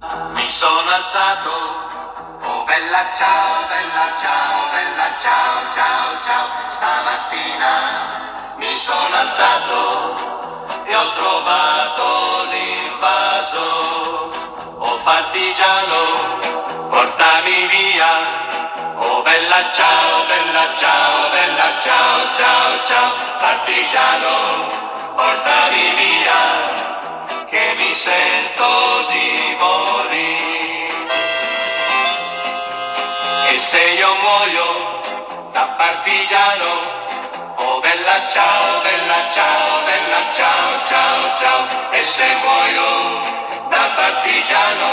Mi sono alzato, oh bella ciao, bella ciao, bella ciao, ciao, ciao. Stamattina mi sono alzato e ho trovato l'invaso. Oh partigiano, portami via. Oh bella ciao, bella ciao, bella ciao, ciao, ciao. Partigiano, portami via, che mi sento di morire. E se io muoio da partigiano, oh bella ciao, bella ciao, bella ciao, ciao, ciao. E se muoio da partigiano,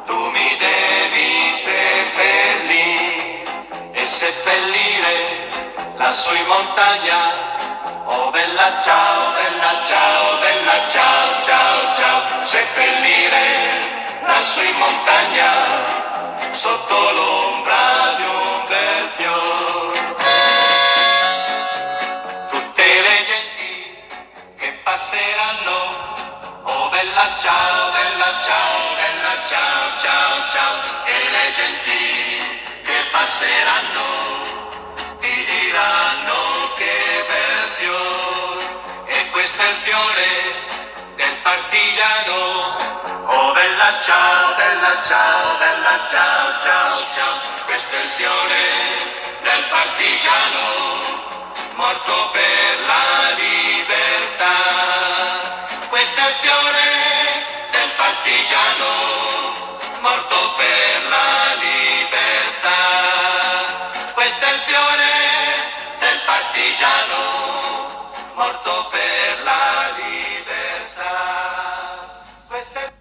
tu mi devi seppellire e seppellire lassù in montagna. Oh bella ciao, bella ciao, bella ciao, ciao, ciao. Seppellire lassù in montagna, sotto l'ombra di un bel fiore. Tutte le genti che passeranno, oh bella ciao, bella ciao, bella ciao, ciao, ciao. E le genti che passeranno ti diranno che bel fiore, e questo è il fiore del partigiano. Oh bella ciao, bella ciao, bella ciao, ciao, ciao. Questo è il fiore del partigiano, morto per la libertà. Questo è il fiore del partigiano, morto per la libertà. Questo è il fiore del partigiano, morto per la libertà. Questo è...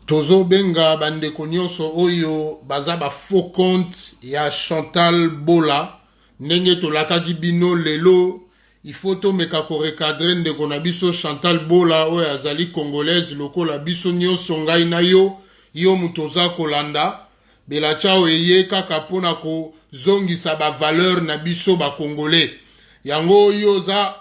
Tozo benga bandeko nyonso oyo baza ba faux compte ya Chantal Bola ndenge tolakaki bino lelo. Il faut tomeka ko recadrer ndeko na biso Chantal Bola oyo azali congolaise lokola biso nyonso ngai na yo mutoza kolanda. Bela chao eye kaka pona ko zongisa ba valeur na biso ba congolais. Yango oyo za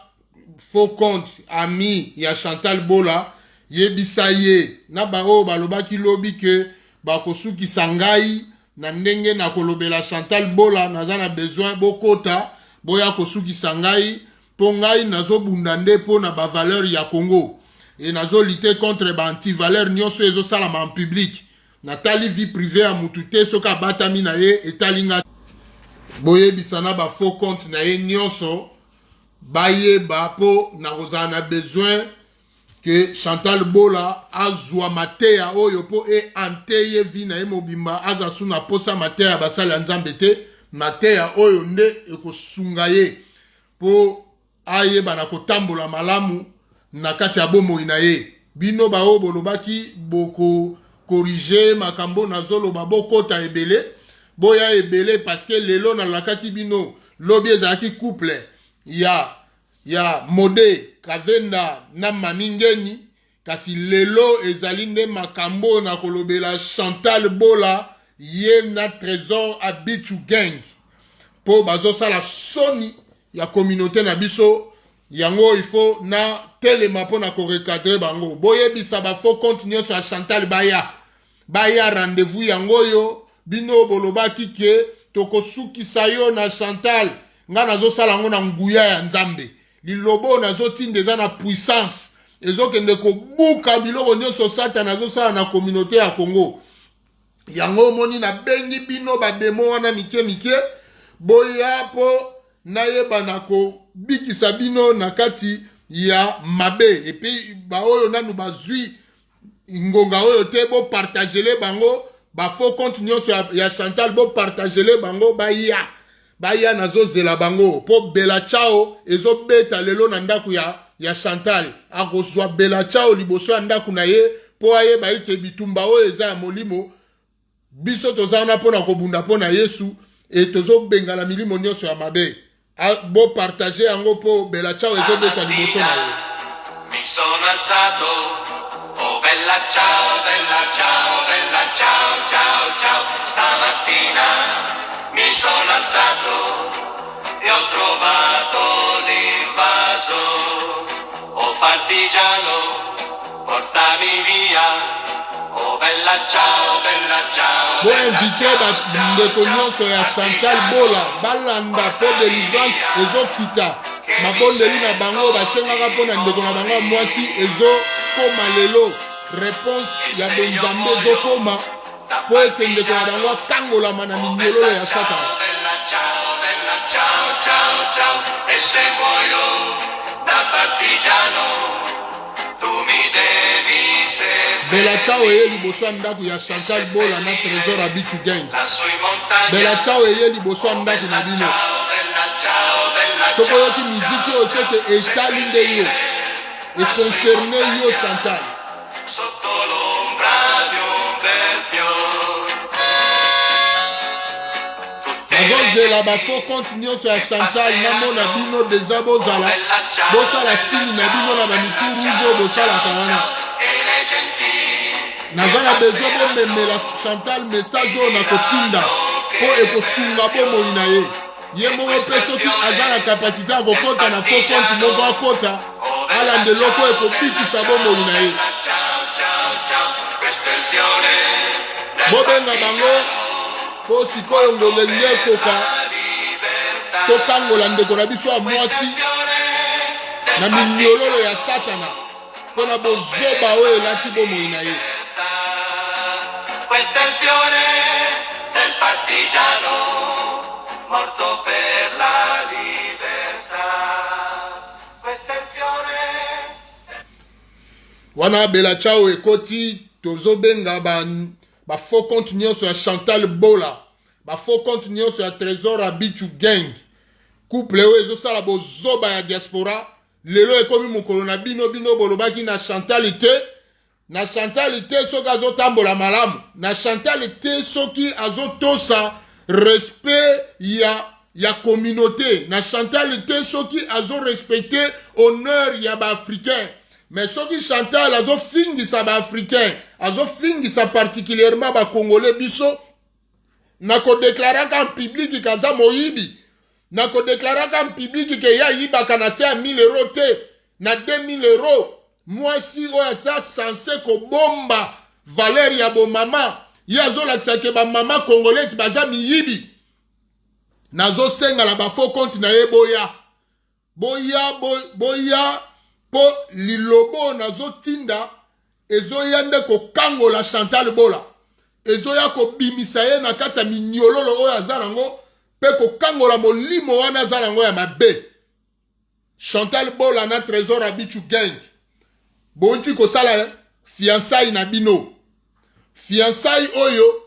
faux compte ami ya Chantal Bola yebisa ye na ba o balobaki lobi ke bakosukisa ngai na ndenge na kolobela Chantal Bola naza na besoin bokota boya kosukisa ngai po ngai nazobunda nde po na ba valeur ya Congo et nazo lutter contre ba anti valeur nyonso ezo salama en public. Natali vie privée ya mutu te soka batami na ye etalinga boyebisa na ba faux compte na ye nyonso bayeba po na kozala na besoin que Chantal Bola azwa mateya oyo po e anteye vi na ye mobimba aza suna posa mateya basala nzambe te mateya oyo nde ekosunga ye po ayeba na kotambola malamu na kati ya bomoi na ye. Bino bao bolobaki boko corriger makambo na zoloba bokota ebele boya ebele parce que lelo na lakaki bino lobi ezalaki couple ya Mode Kavenda na Maningeni kasi lelo ezali nde makambo na kolobela Chantal Bola ye na Trésor à Bichu Gang po bazo sala soni ya communauté na biso yango il faut na telema po na ko recadrer bango boyebisa ba faux compte nyonso ya Chantal baya rendez-vous yango yo bino bolobaki ke tokosukisa yo na Chantal nga nazo sala ngo na nguya ya nzambe lilobo nazo tindeza na puissance ezokende ko buka biloko nyonso sata nazo sala na communauté ya Congo yango moni na bengi bino ba demo wana mike boya po nayeba na ko bikisa bino na kati ya mabe et puis ba oyo nanu bazui ngonga oyo te bo partager le bango ba faux compte nyonso ya Chantal bo partager le bango baya nazo zela bango po bela chao ezo beta lelo na ndaku ya Chantal akozwa bela chao liboso ya ndaku na ye po aye ba ite bitumba oyo eza ya molimo biso tozana pona kobunda pona Yesu et tozo bengala milimo nyonso ya mabe bo partager yango po bela chao ezo beta liboso na ye. Mi sono alzato, oh bella ciao, bella ciao, bella ciao, ciao, ciao. Stamattina mi sono alzato e ho trovato l'invaso. Oh partigiano, portami via. Bo invité bandeko nyonso ya Chantal Bola balanda po délivrance ezokita mabondeli na bango basengaka mpo na ndeko na bango mwasi ezokoma lelo réponse ya bonzambe ezokoma po ete ndeko na bango akangolama na minyololo ya Satana. E se muoio da partigiano tu mi devi seppellire. Bella ciao eye liboso ya ndako ya Chantal Bola na Trésor Abichu Gang. Bella ciao eye liboso ya ndako na bino. Soko yoki miziki oyo soki etali nde yo econcerne yo Chantal. Sotto l'ombra di un bel fiore. Azozela bafo compte nyonso ya Chantal namona bino deja bozala bosala sini na bino na bamitu rouge oyo bosalaka wana. Naza na bezo bomemela Chantal message oyo nakotinda mpo ekosunga bomoi na ye. Ye moko mpe soki aza na kapasité ya kokota na fo compte moko akota alanda eloko ekobikisa bomoi na ye. Bobenga bango po sikoyo ngolenge ekoka tokangola ndeko na biso ya mwasi na minyololo ya Satana mpo na bozoba oyo elati bomoi na ye. Questo è il fiore del partigiano morto per la libertà. Questo è il fiore. Wana bela chao ekoti tozobenga ba faux compte nyonso ya Chantal Bola, ba faux compte nyonso ya Trésor Abichu Gang. Couple oyo ezosala bozoba ya diaspora lelo ekomi mokolo na bino bolobaki na Chantal te. Na Chantal te soki azotambola malamu, na Chantal te soki azotosa respect ya communauté, na Chantal te soki azorespecte honneur ya ba africain. Mais soki Chantal azofingisa ba africain, azofingisa particulièrement ba congolais biso, nako deklaraka en public kaza moyibi, nako deklaraka en public ke ya yibaka na se a 1000 euros te, na 2000 euros. Moi si oya sa censé ko bomba valeur ya bo mama yazo lakisa ke ba mama congolaise baza miyibi nazo senga la ba faux compte na ye boya po lilobo nazo tinda ezoya nde ko kangola Chantal Bola ezoya ko bimisa ye na kata minyololo oya zarango pe ko kangola molimo wana zarango ya mabe. Chantal Bola na Trésor Abichu Gang bonti ko sala fiançailles na bino. Fiançailles oyo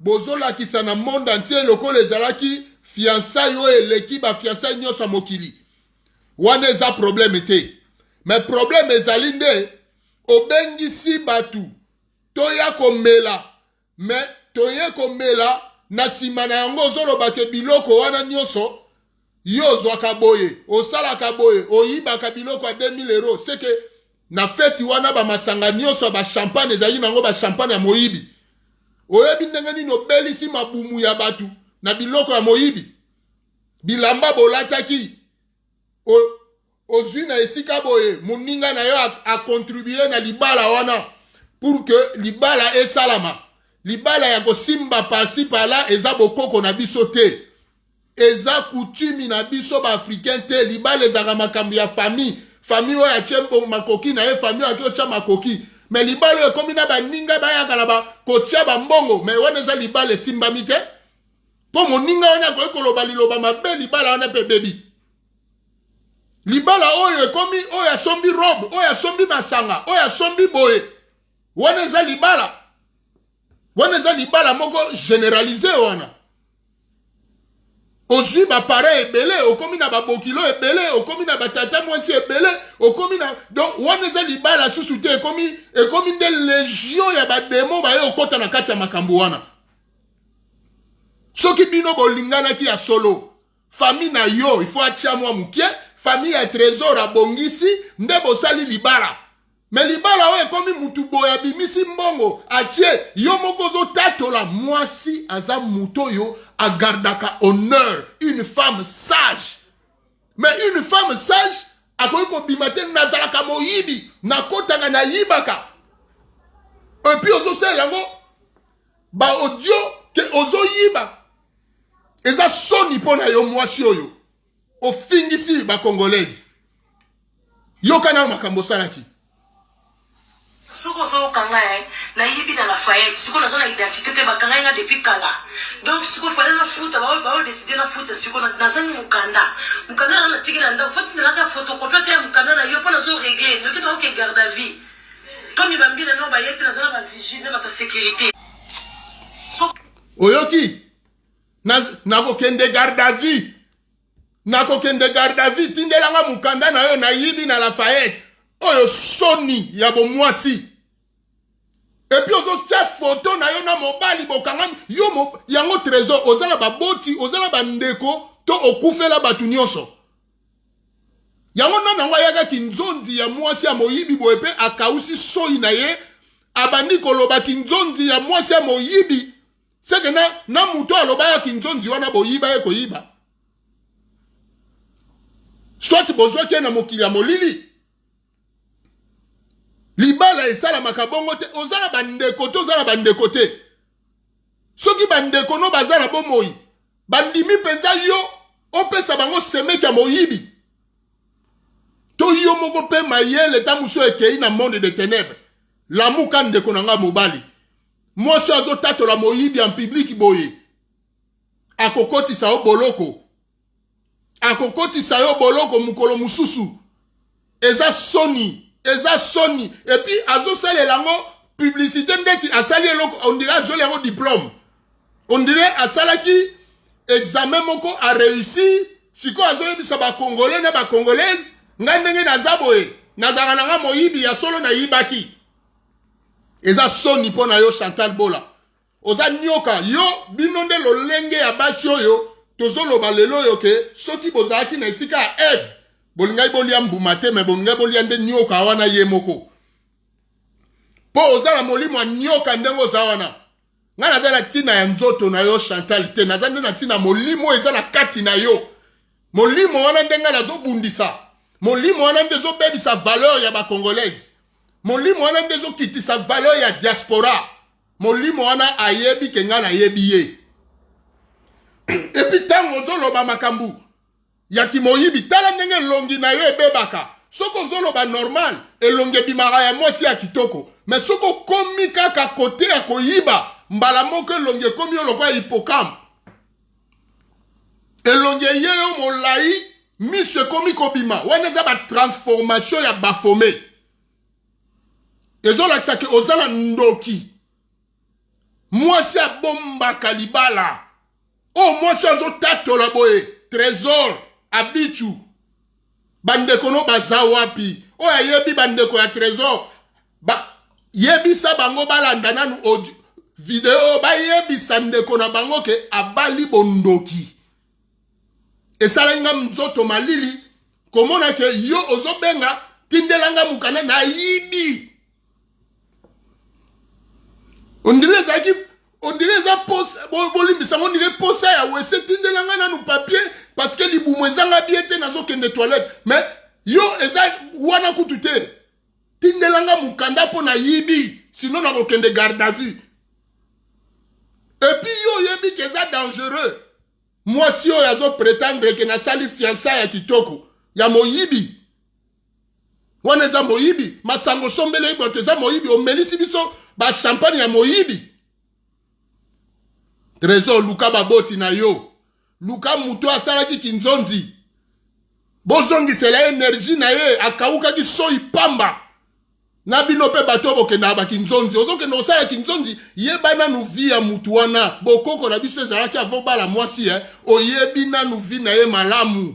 bozola kisa na monde entier lokola ezalaki fiançailles oyo eleki ba fiançailles nyonso mokili. Wana eza problème te. Mais problème ezali nde obengisi batu toya komela. Mais toye komela na sima na yango ozoloba ke biloko wana nyonso yo zwaka boye osalaka boye oyibaka biloko ya 2000 euros. C'est que na feti wana ba masanga nyonso ba champagne ezali nango ba champagne ya moyibi. Oyebi ndenge nini obelisi mabumu ya batu na biloko ya moyibi. Bilamba bolataki ozwi na esika boye moninga na yo a contribuer na libala wana pour que libala esalama. Libala ya kosimba pasi pala eza bokoko na biso te. Eza coutume na biso ba africain te. Libala ezaka makambo ya famille. Famille oyo achembo makoki na ye famille oyo akocha makoki. Mais libala oyo komi na baninga bayaka na ba kotia ba mbongo. Mais wana eza libala esimbami te. Po moninga wana koki koloba liloba mabe libala wana pe baby. Libala oyo ekomi oyo asombi robe, oyo asombi masanga, oyo asombi boye. Wana eza libala. Wana eza libala moko généralisé wana. Ozwi ba pare ebele, okomi na ba bokilo ebele, okomi na ba tata mwasi ebele, okomi na donc wana eza libala susu te ekomi nde légion ya ba démon ba yo okota na kati ya makambo wana. Soki bino bolingana ki ya solo, famille na yo, il faut atia mwa mukie, famille ya Trésor abongisi nde bosali libala. Mais libala oyo ekomi mutu boya bimisi mbongo atie yo moko zo tatola mwasi aza muto yo agardaka honneur, une femme sage. Mais une femme sage akoki kobima te nazalaka moyibi nakotaka na yibaka. Et puis ozosala yango ba audio ke ozo yiba eza soni pona yo mwasi oyo ofingisi ba congolaise yo kana makambo salaki Soko so kanga na yibi na Lafayette siko na zona identité te bakanga nga depuis kala donc siko fallait na futa ba décider na futa siko na zani mukanda na tigina nda foti na ka photocopie te mukanda na yo pona zo régler no kina ok garde à vie to mi bambina no ba yete na zona ba vigile ba ta sécurité oyoki na ko kende garde à vie tindelanga mukanda na yo na yibi na Lafayette oyo soni ya bomwasi et puis ozo tia photo na yo na mobali bokanga yo yango trésor ozala baboti ozala bandeko to okufela batu nyonso yango nana ngo yaka kinzonzi ya mwasi ya moyibi boepe akausi soi na ye abandi koloba kinzonzi ya mwasi ya moyibi seke na muto aloba ya kinzonzi wana boyiba ye koyiba soit bozwa ke na mokili ya molili libala esala makabongo te ozala bandeko te ozala bandeko te soki bandeko no bazala bomoi bandimi penza yo opesa bango semeki ya moyibi to yo moko pe mayele ta muso ekei na monde de ténèbres lamuka ndeko nanga mobali mwasi azotatola moyibi en public boye akokotisa yo boloko mukolo mususu eza soni et puis azosala lango publicité ndeti asali eloko on dirait azoli yango diplôme on dirait asalaki examen moko a réussi siko azoyebisa ba congolais na ba congolaise nga ndenge naza boye nazaka nanga moyibi ya solo na yibaki eza soni pona yo Chantal Bola oza nyoka yo bino nde lolenge ya basi oyo tozoloba lelo yo ke soki bozalaki na esika ya F bolingai bolia mbuma te me bolingai bolia nde nyoka wana ye moko po ozala molimo nyoka ndengo oza wana nga naza na tina ya nzoto na yo Chantal te naza nde na tina molimo eza na kati na yo molimo wana ndenga nazobundisa molimo wana nde ezobebisa valeur ya bacongolaise molimo wana nde ezokitisa valeur ya diaspora molimo wana ayebi ke nga nayebi ye epi ntango ozoloba makambu ya kimoyibi tala ndenge elongi na yo ebebaka soko ozoloba normal elongi ebimaka ya mwasi ya kitoko me soko komi kaka kote ya koyiba mbala moko elongi ekomi yo lokola hippocampe elongi eyeyo molai miso ekomi kobima wana eza batransformation ya bafome ezolakisa ke ozala ndoki mwasi abombaka libala o mwasi azotatola boye trésor abichu bandeko no baza wapi o ayebi bandeko ya trésor yebisa bango balanda nanu audio video bayebisa ndeko na bango ke abali bondoki esala nga mzoto malili komona ke yo ozobenga tindelanga mukana na yibi on dirait ça pose bolimbisa on dirait posa ya wese tindelanga nanu papier parce que libumu ezanga biete nazo kende toilette mais yo eza wana kutu te tindelanga mukanda po na yibi sinon na kokende garde à vue et puis yo yebi ke eza dangereux moi si yo yazo prétendre ke na sali fiançailles ya kitoko ya moyibi wana eza moyibi masango sombele iboto eza moyibi omelisi biso ba champagne ya moyibi trésor luka baboti na yo luka muto asalaki kinzonzi bozongisela énergie na ye akawukaki soi pamba na bino pe bato bokenda bakinzonzi ozokenda osala kinzonzi yeba nanu vi ya mutu wana bokoko na biso ezalaki avobala mwasi oyebi nanu vi na ye malamu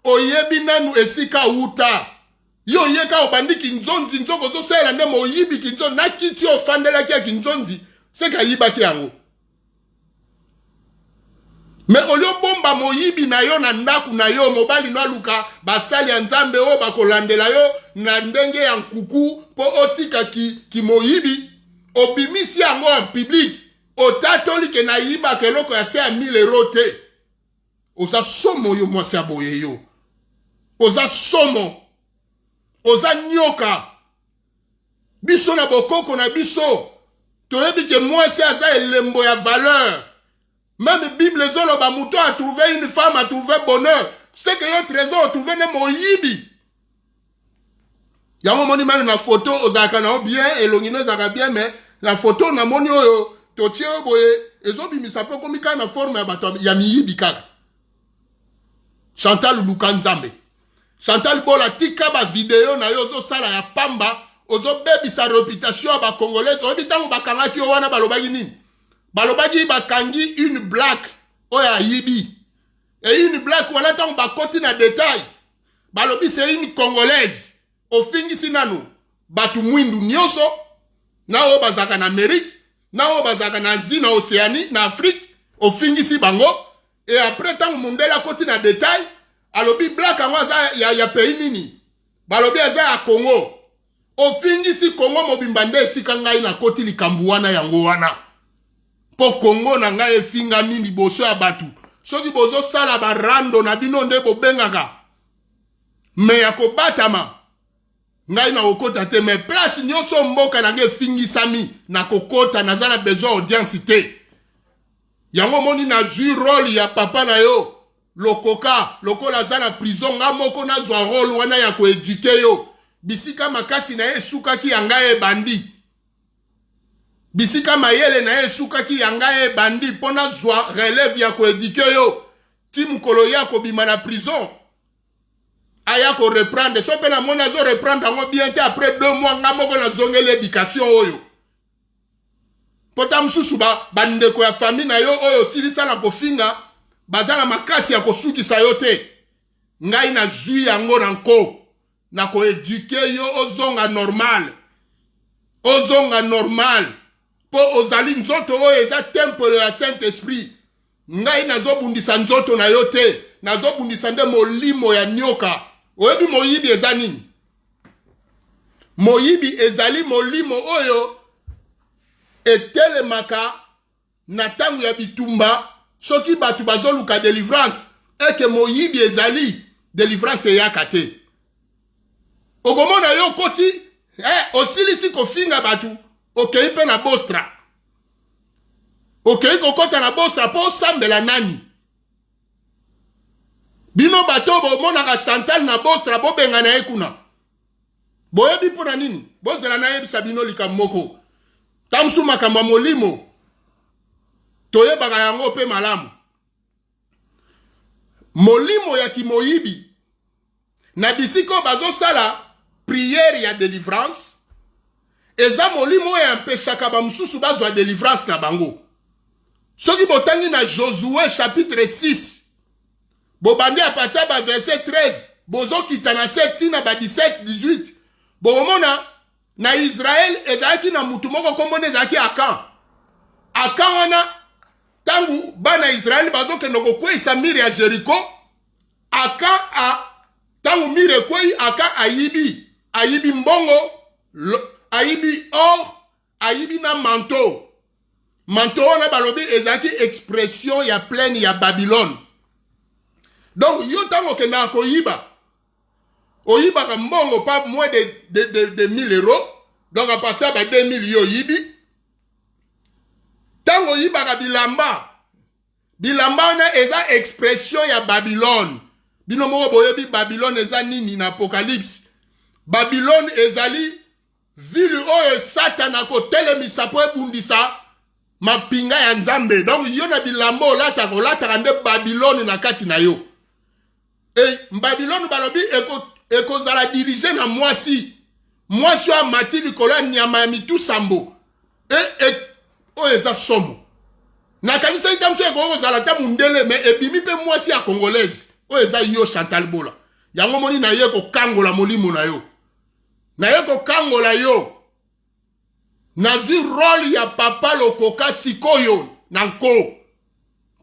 oyebi nanu esika uta yo yeka obandi kinzonzi nzoko ozosala nde moyibi kinzonzi na kiti ofandelaki ya kinzonzi seka yibaki yango mais olio bomba moyibi na yo na ndaku na yo mobali no aluka basali ya nzambe o bakolandela yo na ndenge ya nkuku po otika ki moyibi obimisi yango en public otatoli ke na yiba keloko ya se ya 1000 euros te oza somo yo mwasi aboye yo oza somo oza nyoka biso na bokoko na biso toyebi que moi c'est ça elembo ya valeur. Même Bible zolo ba mouton a trouvé une femme, a trouvé bonheur. C'est que yon trésor a trouvé ne moyibi. Yango moni même na photo ozaka na bien elongino zaka bien mais la photo na moni oyo totie boye ezobi misapo komika na forme ya bato ya miyibi kaka. Chantal Lukanzambe. Chantal Bola tika ba video na yo zo sala ya pamba ozo bebi sa réputation ba congolaise obi tango bakanga ki wana balobaki nini? Balobaki bakangi une blague oya yibi. Et une blague wana tango bakoti na détail. Balobi c'est une congolaise. Ofingi sinano batu mwindu nyoso na o bazaka na Amérique na o bazaka na Asie na Océanie na Afrique ofingi si bango et après tant mundela koti na détail alobi black ango ya pays nini balobi aza ya Congo ofingi si Congo mobimba nde esika ngai na koti likambu wana yango wana po Congo na ngai efinga nini boso ya batu soki bozo sala barando na bino nde bobengaka me ya kobatama ngai na kokota te mais place nyonso mboka na nge fingi sami na kokota na zana besoin audience te yango moni na zui rôle ya papa na yo lokoka lokola zana prison nga moko na zwa rôle wana ya ko éduquer yo bisika makasi na ye sukaki yanga e bandi bisika mayele na ye sukaki yanga e bandi pona zwa relève ya ko éduquer yo tim kolo ya ko bima na prison aya ko reprendre so pe na mona zo reprendre ngo bien te après 2 mois nga moko na zonge l'éducation oyo pota msusu bandeko ya famille na yo oyo silisa na kofinga bazala makasi ya kosukisa yo te ngai na zui yango na nko na ko éduquer yo ozonga normal po ozali nzoto oyo eza temple ya Saint-Esprit ngai nazobundisa nzoto na yo te nazobundisa nde molimo ya nyoka oyebi moyibi eza nini moyibi ezali molimo oyo etelemaka na tango ya bitumba soki batu bazoluka délivrance eke moyibi ezali délivrance eyaka te okomona yo koti osilisi kofinga batu okei pe na bostra okei kokota na bostra po osambela nani bino bato bomonaka Chantal na bostra bobenga na ye kuna boyebi mpona nini bozela na yebisa bino likambo moko tamsu makambo ya molimo toyebaka yango pe malamu molimo ya kimoyibi na bisiko bazosala prière ya délivrance eza molimo oyo empeshaka bamususu bazwa délivrance na bango soki botangi na Josué chapitre 6 bobandi à partir ba verset 13 bozokita na 7 na ba 17 18 bomona na Israël ezaki na mutu moko kombona ezaki Akan wana tangu bana Israël bazokende kokweyisa mire ya Jericho tangu mire kwei ayibi mbongo ayibi or ayibi na manteau wana balobi ezaki expression ya plaine ya Babylone. Donc yo tango kenda koyiba oyibaka mbongo pas moins de 1000 euros donc à partir de 2000 yo yibi tango yibaka bilamba na eza expression ya Babylone bino moko boyebi Babylone eza nini na Apocalypse Babylone ezali ville oyo Satan ko telemisa po ebundisa mapinga ya Nzambe donc yo na bilamba olata nde Babylone na kati na yo Babylone balobi ekozala dirige na mwasi wa mati likolo ya nyama ya mitu sambo oyo eza somo na kanisa itamso ekozala ta mundele me ebimi pe mwasi ya congolaise oyo eza yo Chantal Bola yango moni na ye kokangola molimo na yo nazwi rôle ya papa lokoka sikoyo na nko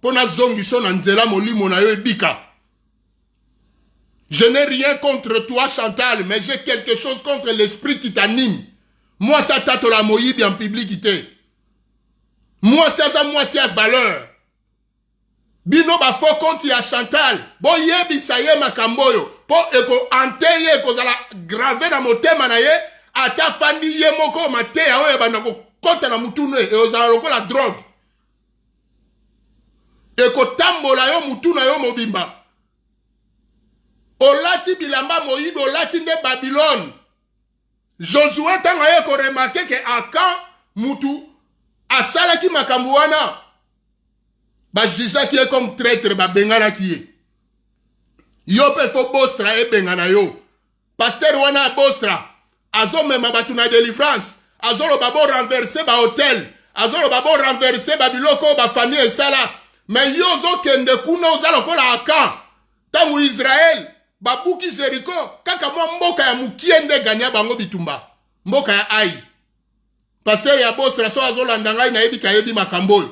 pona zongiso na nzela molimo na yo ebika. Je n'ai rien contre toi Chantal, mais j'ai quelque chose contre l'esprit qui t'anime. Moi ça tato la moyibi en publicité. Moi ça c'est valeur. Bino ba faux compte ya Chantal. Bo yebi sa ye makamboyo. Po eko anteye eko zala gravé na motema na ye. Ata fandi ye moko mate ya oye bana ekokota na mutunu ezala lokola drogue ekotambola yo mutuna yo mobimba olati bilamba moyibi olati nde Babylone Josué tanga ye ko remarquer que Akan mutu asalaki makambo wana bajisaki ye comme traître babenganaki ye yo pe fo bostra ebengana yo pasteur wana bostra azomema batu na délivrance azoloba bo renverser ba hôtel azoloba bo renverser ba biloko ba famille esala mais yo ozokende kuna ozala kola Akan tangu Israël babuki Jericho kaka mwa mboka ya mukiende ganya bango bitumba mboka ya Ai pasteur ya bostra so azolanda ngai na yebi kayebi makambo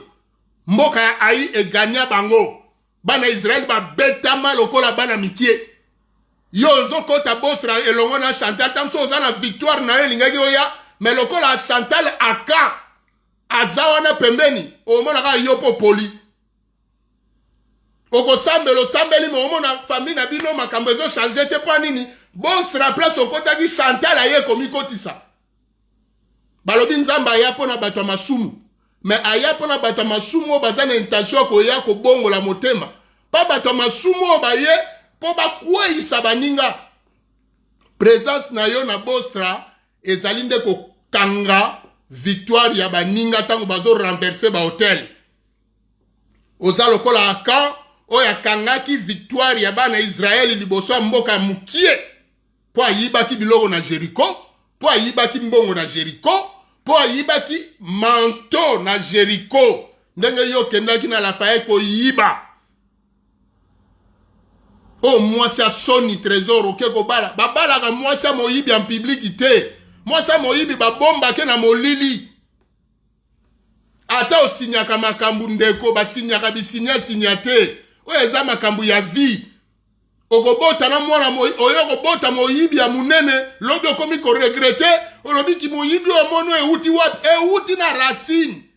mboka ya Ai eganya bango bana Israël ba betama lokola bana mikie yo zokota bostra elongo na Chantal tamso ozana victoire na yo lingaki oya mais lokola Chantal Akan azawana pembeni omona ka yopo poli oko sambelo sambeli mo omona famille na bino makambo ezo changer te pa nini bostra place okota ki Chantal aye komikotisa balobi nzamba ya pona bato masumu mais aya pona bato masumu bazana intention ko ya ko bongola motema pa bato masumu baye po bakweyisa baninga présence na yo na bostra ezali nde ko kanga victoire ya baninga tango bazo renverser ba hôtel oza lokola Akan oya kangaki victoire ya bana Israël liboso ya mboka mukie po ayibaki biloko na Jericho po ayibaki mbongo na Jericho po ayibaki manteau na Jericho ndenge yo kendaki na Lafayette ko yiba oh mwasi ya soni trésor oke ko bala babalaka mwasi ya moyibi en public te mwasi ya moyibi babomba ke na molili ata osinyaka makambu ndeko basinyaka bisinya te oyo eza makambu ya vie okobota na mwana oyo kobota moyibi ya munene lobi okomi ko regrete olobi ki moyibi omono euti wapi euti na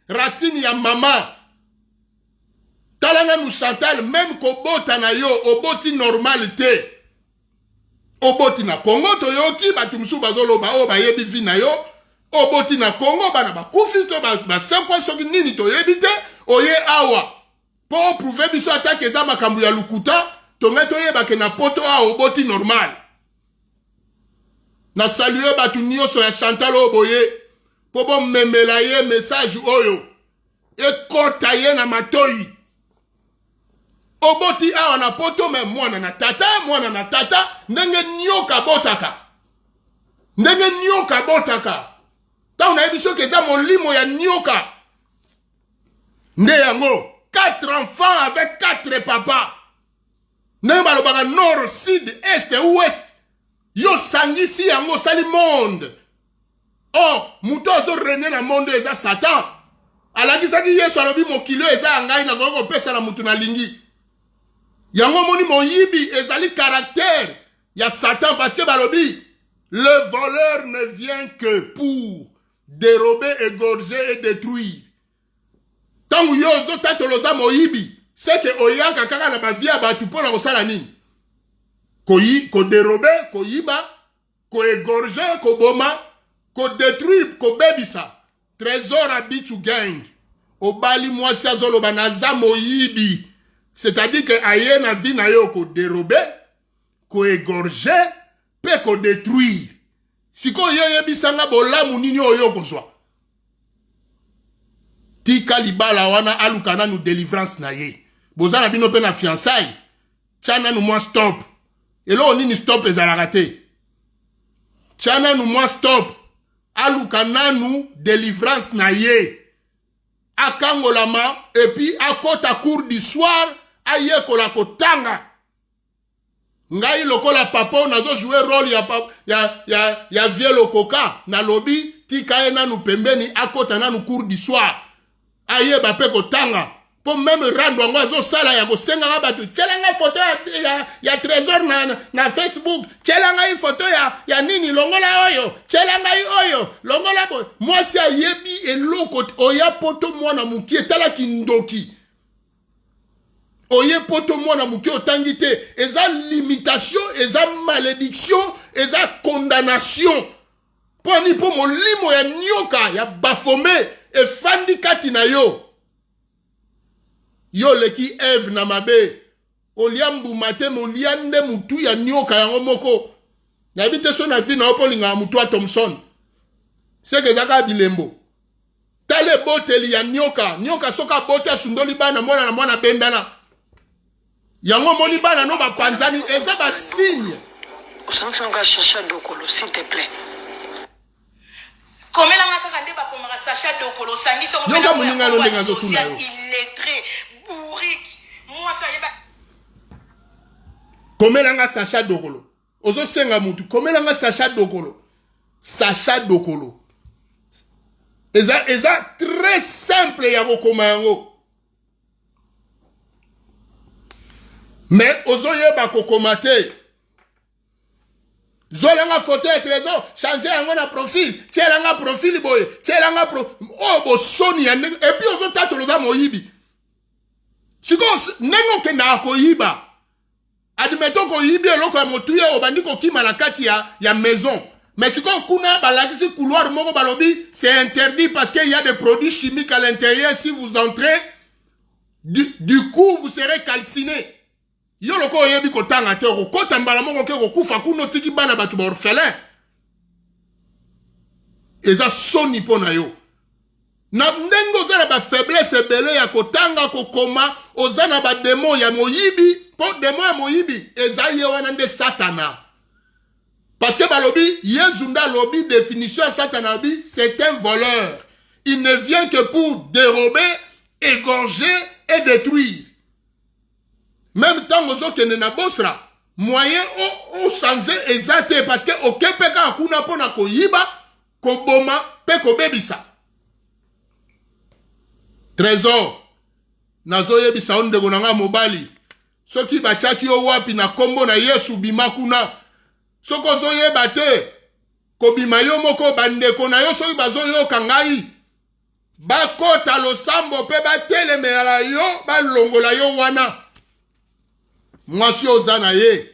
racine ya mama talana nu Chantal même kobota na yo oboti normal te oboti na Congo toyoki batu musu bazoloba o bayebi vi na yo oboti na Congo bana bakufi to basekwa soki nini toyebi te oye awa po prouver biso atake eza makambo ya lukuta tonge toyeba ke na poto a oboti normal na saluer batu nyonso ya Chantal oboye po bomemela ye message oyo ekota ye na matoyi oboti awa na poto me mwana na tata ndenge nyoka botaka ta unayebi biso ke eza molimo ya nyoka nde yango 4 enfants avec 4 papas ndenge balobaka nord sud est ouest yo sangisi yango sali monde muto azo rene na monde eza Satan alakisaki Yesu alobi mokili eza ya ngai nakoki kopesa na mutu na lingi yango moni moyibi ezali caractère ya Satan parce que balobi le voleur ne vient que pour dérober, égorger et détruire. Tangu yo zo tatoloza moyibi c'est que oyaka kaka na bavia batu pona kosala nini ko dérober ko yiba ko égorger ko boma ko détruire ko bebisa trésor habit to gang obali mwasi azoloba naza moyibi. C'est-à-dire que aye na vie na yo ko dérober, ko égorger, pe ko détruire. Si ko yeye bisanga bolamu nini oyo kozwa. Tika libala wana alukana nu délivrance na ye. Bozana bino pe na fiançailles. Tchana nu moi stop. Elo nini stop ezalaka te. Tchana nu moi stop. Alukana nu délivrance na ye. Akangolama et puis akota cours du soir aye kola kotanga ngai lokola papa nazo jouer rôle ya vieux koka na lobby tika ena nu pembeni akota na nu cours du soir aye ba pe kotanga po même rando ngo azo sala ya kosenga nga batu tchelanga photo ya trésor na Facebook tchelanga photo ya nini longola oyo tchelanga oyo longola bo moi si ayebi eloko oya poto mwana mukie tala kindoki oye poto mwana mukie otangi te eza limitation eza malédiction eza condamnation Poni po molimo ya nyoka ya bafome efandi kati na yo. Yo leki Eve na mabe. Oliambu mate moliande mutu ya nyoka yango moko. Na bite so na vi na opolinga mutu a Thompson. Seke zaka bilembo. Tale boteli ya nyoka. Nyoka soka bote sundoli bana mwana na mwana bendana. Yango moni bana no ba panzani eza ba signe. Osanka Sacha Dokolo, s'il te plaît. Comme la ngaka kande ba komaka Sacha Dokolo sangi so mo Yoka muninga no ndenga zo tuna yo. Illettré, bourrique. Moi ça yeba. Komelanga Sacha Dokolo. Ozo senga mutu. Komelanga Sacha Dokolo. Sacha Dokolo. Eza très simple ya kokoma yango. Mais ozo yeba kokoma te. Zolanga photo et trésor. Changer yango na profil. Tchelanga profil boye. Tchelanga oh bo soni ya. Et puis ozo tatoloza moyibi. Siko nengo ke na koyiba. Admettons qu'on y bien l'autre motuye au bandi ko kima na kati ya maison. Mais si qu'on kuna balagisi couloir moko balobi, c'est interdit parce qu'il y a des produits chimiques à l'intérieur. Si vous entrez, du coup vous serez calciné. Yo loko yebi ko tanga te ko tambala moko ke ko kufa kuno tiki bana batu ba orphelin. Eza soni pona yo. Na ndengo zana ba faiblesse belé ya kotanga ko koma ozana ba démon ya moyibi. Pour démon ya moyibi ezaye wana nde satana. Parce que balobi yezunda lobi définition ya satana lobi c'est un voleur. Il ne vient que pour dérober, égorger et détruire. Même temps ozo kende na bosra moyen o changer ezate parce que okepeka akuna pona ko yiba ko boma pe ko bebisa. Trésor nazo yebisa onde konanga mobali. Soki bachaki yo wapi na kombo na Yesu bima kuna. Soko zo yeba te. Ko bima yo moko bandeko na yo soki bazo yo kangai. Ba kota lo sambo pe ba teleme ala yo ba longola yo wana. Mwasi ozana ye.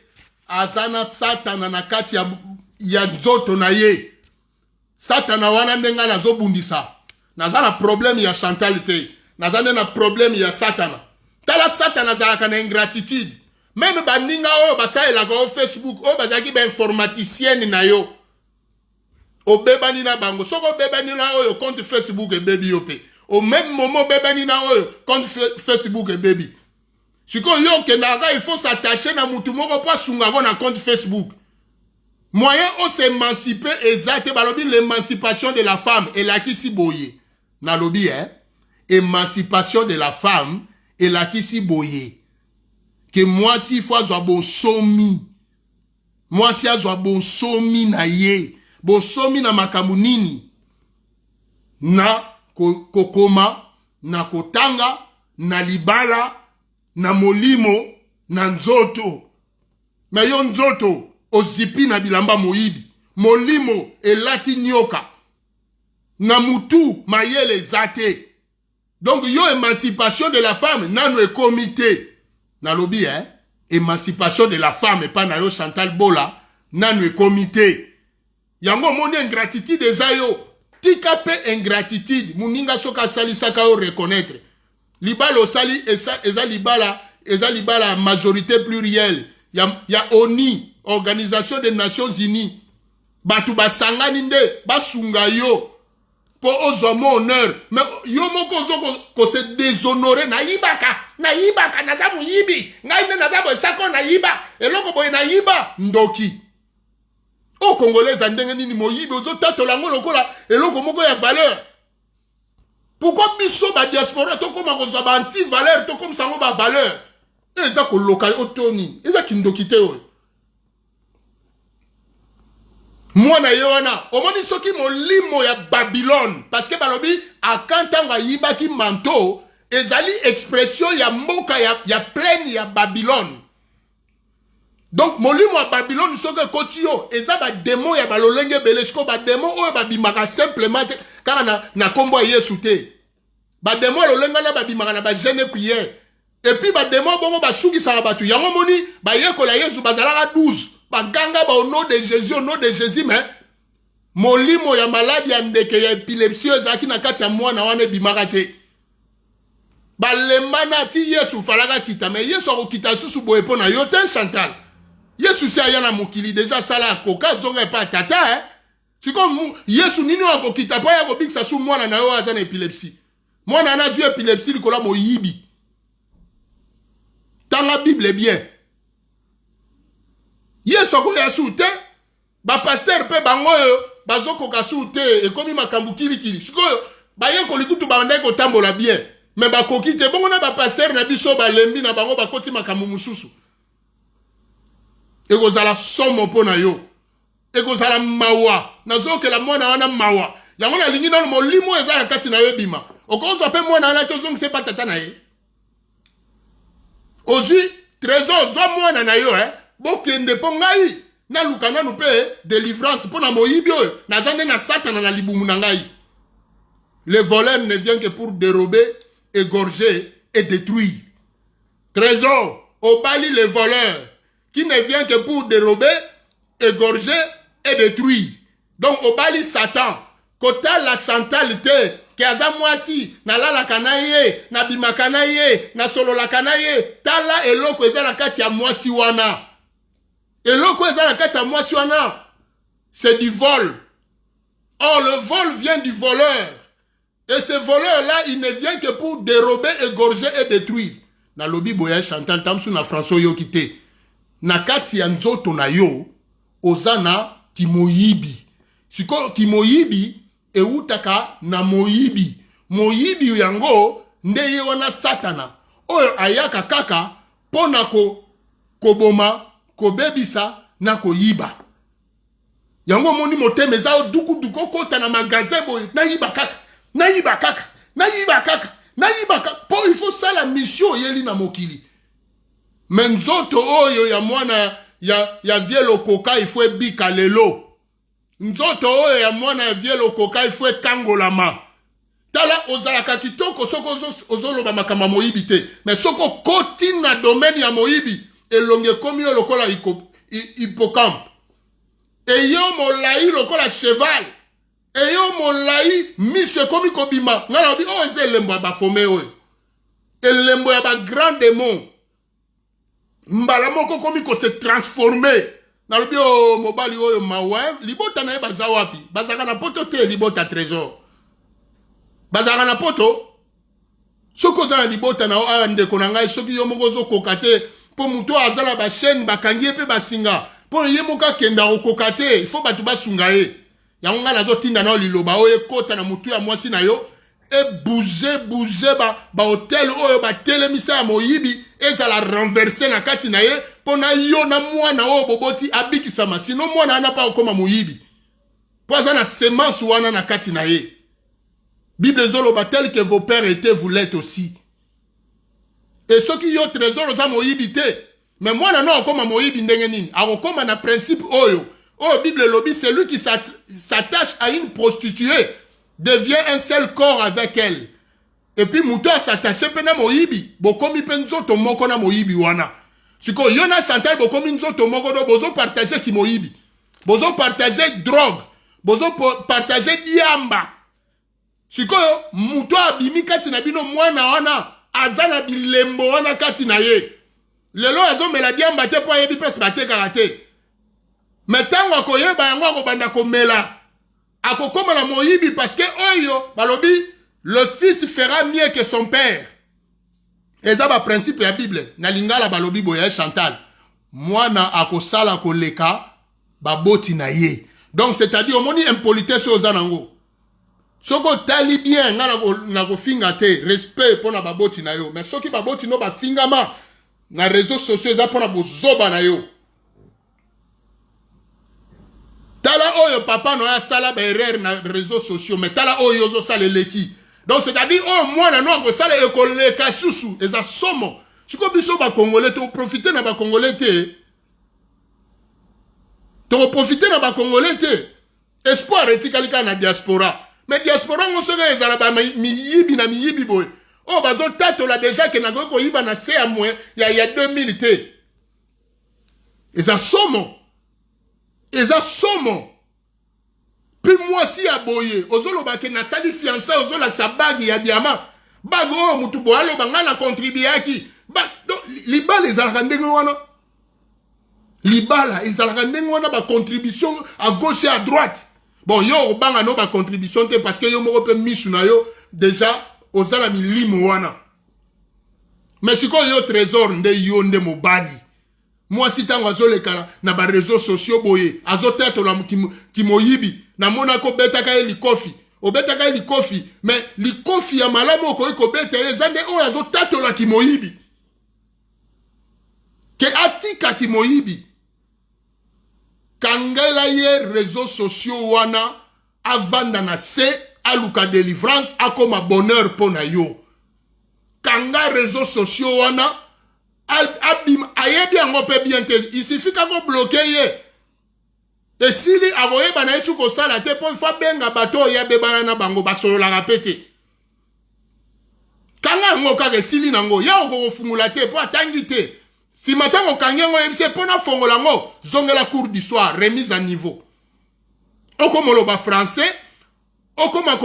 Azana satana na kati ya nzoto na ye. Satana wana ndenga na zo bundisa. Nazana problème ya Chantal te. Nazana na problème ya satana. Tala satana zalaka na ingratitude. Même baninga oyo basala ko Facebook, oyo bazaki ba informaticienne na yo. Obebani na bango. Soko bebani na oyo compte Facebook et baby yope. Au même moment bebani na oyo compte Facebook et baby. Siko yo kendaga il faut s'attacher na mutu moko pa sunga na compte Facebook. Moyen on s'émanciper exact balobi l'émancipation de la femme et la kisi boye. Na lobi émancipation de la femme et la kisi boye. Que moi si faut azwa bon somi. Moi si azwa bon somi na ye. Bon somi na makambu nini. Na kokoma, na kotanga, na libala, na molimo, na nzoto. Mais yo nzoto, ozipi na bilamba moyibi. Molimo, elati nyoka. Na mutu, mayele zate. Donc, yo émancipation de la femme, nano e comité. Na lobi, émancipation de la femme, et pas na yo Chantal Bola, nano e comité. Yango moni ingratitude ezayo. Tika pe ingratitude, muninga soka sali saka yo reconnaître. Libala osali, eza libala majorité plurielle. Ya ONI, Organisation des Nations Unies. Batu basangani nde, basunga yo. Pour ozomo honneur. Mais yo moko ko se déshonorer na yibaka, nazamu yibi. Ngaine nazabo sako na yiba. Eloko boye na yiba, ndoki. O Congolais andenge nini moyibi ozo tatolango lokola eloko moko ya valeur. Pourquoi biso ba diaspora to koma ko zaba anti valeur to comme sango ba valeur. Eza ko local otoni, eza kindoki te o. Mwana yoana, omoni soki molimo ya Babylone parce que balobi akantanga yibaki manto ezali expression ya mboka ya plaine ya Babylone. Donc molimo ya Babylone soki kotio eza ba démon ya balolenge belesco ba démon oyo babimaka simplement kaka na kombo ya Yesu te. Ba démon lolenga na babimaka na ba jeune prière. Et puis ba démon bongo basuki sa batu yango moni ba yekola Yesu bazalaka 12. Baganga ba au nom de Jésus mais molimo ya maladi ya ndeke ya epilepsie ezalaki na kati ya mwana wana ebimaka te balembana ti yesu falaka kita me yesu akokita susu boye mpo na yo te Chantal yesu si aya na mokili deja asala akoka azonga epa tata siko yesu nini akokita mpo aya kobikisa su mwana na yo aza na epilepsie mwana ana azwi epilepsie likolo moyibi tanga bible bien yesu akoya su te bapaster mpe bango oyo bazokoka su te ekomi makambo kilikili sikoyo baye kolikutu bandai kotambola bien me bakoki te bongo na bapaster na biso balembi na bango bakoti makambo mosusu ekozala somo mpo na yo ekozala mawa nazokela mwana wana mawa yango nalingi nano molimo eza na kati na yo ebima okozwa mpe mwana wana te ozongisa epa tata na ye ozwi trésor zwa mwana na yo bokende mpo ngai naluka nanu mpe délivrance mpo na moyibi oyo naza nde na satana na libumu na ngai le voleur ne vient que pour dérober égorger et détruire trésor obali le voleur qui ne vient que pour dérober égorger et détruire donc obali Satan kotala Chantal te ke aza mwasi nalalaka na ye nabimaka na ye nasololaka na ye tala eloko eza na kati ya mwasi wana eloko eza na kati ya mwasi wana c'est du vol or le vol vient du voleur et ce voleur là il ne vient que pour dérober égorger et détruire na lobi boya Chantal tamsu na François yoki te na kati ya nzoto na yo ozana kimoyibi siko kimoyibi eutaka na moyibi moyibi yango nde ye wana satana oyo ayaka kaka pona koboma kobebisa na koyiba yango moni motema eza duku kota na magasin boye nayiba kaka po il faut ça la mission yeli na mokili menzoto oyo ya mwana ya vielo koka il faut ebika lelo nzoto oyo ya mwana ya vielo koka il faut ekangolama tala ozalaka kitoko soko ozoloba makambo moyibi te mais soko koti na domaine ya moyibi elonge komi yo lokola hippocampe eyo molai lokola cheval eyo molai miso ekomi kobima ngala obi oyo eza elembo ya bafome oyo elembo ya bagrand démon mbala moko komi kose transforme nalobi o mobali oyo mawa libota na ye baza wapi bazaka na poto te libota trésor bazaka na poto soki oza na libota na awa ndeko na ngai soki yo moko ozokoka te mpo moto aza na bachaine bakangi ye mpe basinga mpo ye moko akenda kokoka te il faut bato basunga ye yango ngai nazotinda na yo liloba oyo ekota na motu ya mwasi na yo ebouge bahotel oyo batelemisa ya moyibi ezala renverse na kati na ye mpo na yo na mwana oyo boboti abikisama sino mwana ana pa okoma moyibi mpo aza na semence wana na kati na ye bible ezoloba tel que vos pères étaient vous l'êtes aussi et soki yo trésor oza moyibi te mais mwana no akoma moyibi ndenge nini akokoma na principe oyo bible lobi celui qui s'attache à une prostituée devient un seul corps avec elle et puis muto s'attache pe na moyibi bokomi pe nzoto moko na moyibi wana siko yo na Chantal bokomi nzoto moko do bozo partager ki moyibi bozo partager drogue bozo partager diamba siko muto abimi kati na bino mwana wana azana bilembo wana kati na ye lelo azomela diamba te po ayebi pesi batekaka te mais ntango akoyeba yango akobanda komela akokoma na moyibi parce que oyo balobi le fils fera mieux que son père eza ba principe ya bible na lingala balobi boya Chantal mwana akosala koleka baboti na ye donc c'est-à-dire omoni impolitesse oza nango soko tali bien nga na kofinga te respect pona baboti na yo mais soki baboti no bafingama na réseaux sociaux eza pona bozoba na yo tala oyo papa no ya sala ba erreur na réseaux sociaux mais tala oyo zo sala leki donc c'est-à-dire mwana no ko sala ekoleka susu eza somo siko biso ba congolais to profiter na ba congolais te to profiter na ba congolais te espoir etikalika na diaspora mais diaspora ngo soka ezala ba miyibi boy bazo tato la déjà que na ko yiba na se ya moins ya 2000 te eza somo Puis moi si aboye, ozolo ba ke na sali fiança ozola sa bague ya diamant. Bague o mutu bo alo banga na contribuer aki. Ba donc libala ezalaka ndenge wana. Libala ezalaka ndenge wana ba contribution à gauche et à droite. Bon yo obanga no ba contribution te parce que yo moko pe misu na yo déjà ozala milimo wana. Mais si yo trésor nde yo nde mobali. Moi si tango azolekana na ba réseaux sociaux boye azoteto la kimoyibi na monako betaka eli kofi obetaka eli kofi mais li kofi ya malamu ko beta ezande o azoteto la kimoyibi ke atika kimoyibi kangela ye réseaux sociaux wana avanda na se aluka délivrance akoma bonheur pona yo kanga réseaux sociaux wana abim ayebi yango pe bien te il suffit kako bloquer ye et sili akoyeba na yesu kosala te po fa benga bato ya bebana na bango basolola rapete kanga yango kaka sili nango ya okofungula te po atangi te si matango kangengo yebise pona fongola ngo zongela cours du soir remise à niveau okomoloba français okoma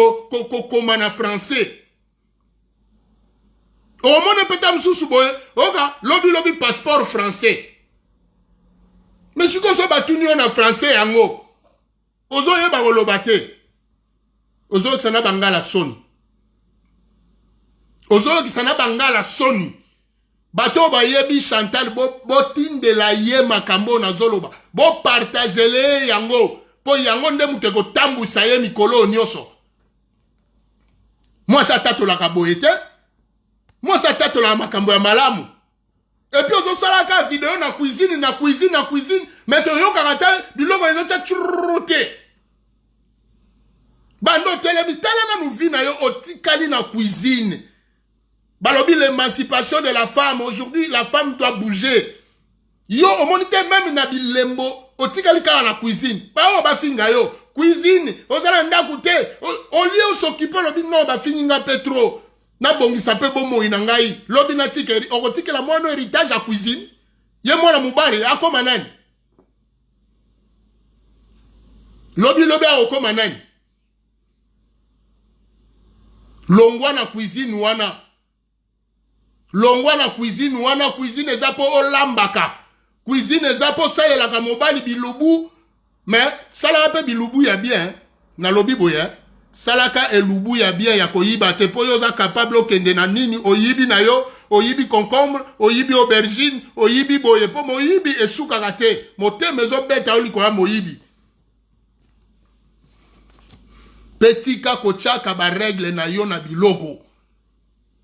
koma na français au monde peut-être sous boye oka lobby passeport français mais si ko so batuni na français yango ozo yeba koloba te ozo tsana bangala soni ozo kisana bangala soni bato ba yebi Chantal bo tinde la ye makambo na zoloba bo partager yango po yango nde muteko tambusa ye mikolo nyoso moi ça tato la kaboyete. Moi, ça tête la makambo ya malamu. Et puis, on s'en la vidéo na cuisine. Mais tu as karata, biloko ils ont churoté. Bando télémi, tellement nous vit na yo otikali na cuisine. Balobi l'émancipation de la femme. Aujourd'hui, la femme doit bouger. Yo, au monite même na bilembo, otikali kala na cuisine. Ba o ba finga yo. Cuisine, ozala ndakute. Au lieu s'occuper lobi non ba fininga petro. Na bongi sape bomo inangai lobi na tike okotike la mono héritage à cuisine ye mwana mubare akoma nani lobi akoma nani longwa na cuisine wana cuisine ezapo olambaka cuisine ezapo salela ka mobali bilubu mais sala pe bilubu ya bien na lobi boya salaka elubu ya bien ya koyiba te po yo za capable okende na nini oyibi na yo oyibi concombre oyibi aubergine oyibi boye po moyibi esukaka te motema ezobeta olikoya moyibi petika kochaka ba règle na yo na biloko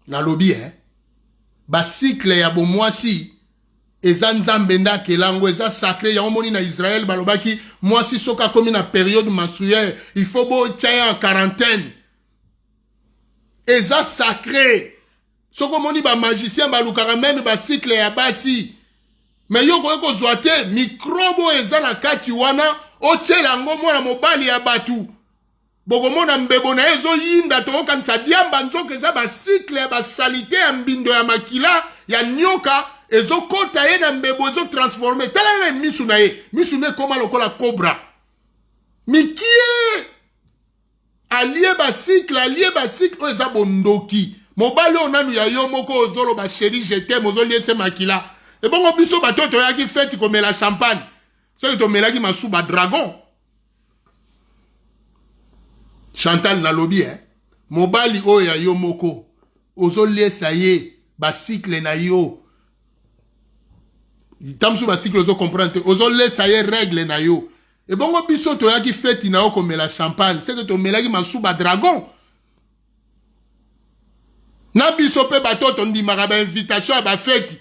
na lobi ba cycle ya bomwasi eza nzambe ndakelango eza sacré ya omoni na Israël balobaki mwasi soka komi na période menstruelle il faut bo tchaya en quarantaine eza sacré soko moni ba magicien balukaka même ba cycle ya basi mais yo ko zoate microbo eza na kati wana otela ngo mwana mobali ya batu bokomona mbebo na ezo yinda to kanisa diamba nzoka eza ba cycle ya ba salité ya mbindo ya makila ya nyoka ezo kota ye na mbebo ezo transformer tala misu na ye koma lokola cobra mikie alie ba cycle eza bondoki mobali onanu ya yo moko ozolo ba chéri jeté mozolie se makila e bongo biso batoto yaki fête komela champagne so to melaki masuba dragon Chantal na lobi mobali oyo ya yo moko ozolie sa ye ba cycle na yo tamsu ba cycle ozo comprendre ozo laisser ye règle na yo e bongo biso to yaki fête na oko mela champagne c'est que to melaki masuba dragon na biso pe batoto ndimaka ba invitation ba fête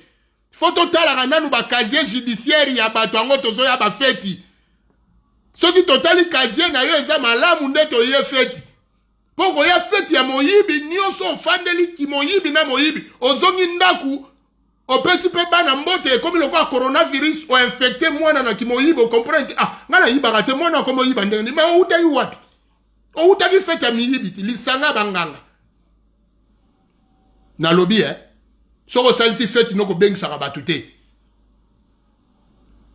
faut tala nanu ba casier judiciaire ya bato ango tozo ya ba fête soki totali casier na yo eza malamu nde to ye fête poko ya fête ya moyibi nyonso fandeli ki moyibi na moyibi ozongi ndaku opesi pe bana mbote comme le coronavirus o infecté mwana na kimoyibo comprendre ngana yibaka te mwana ko moyiba ndenge mais o utayi wapi o utaki fete miyibi lisanga banganga na lobby soko salisi fete noko bengisa ka batute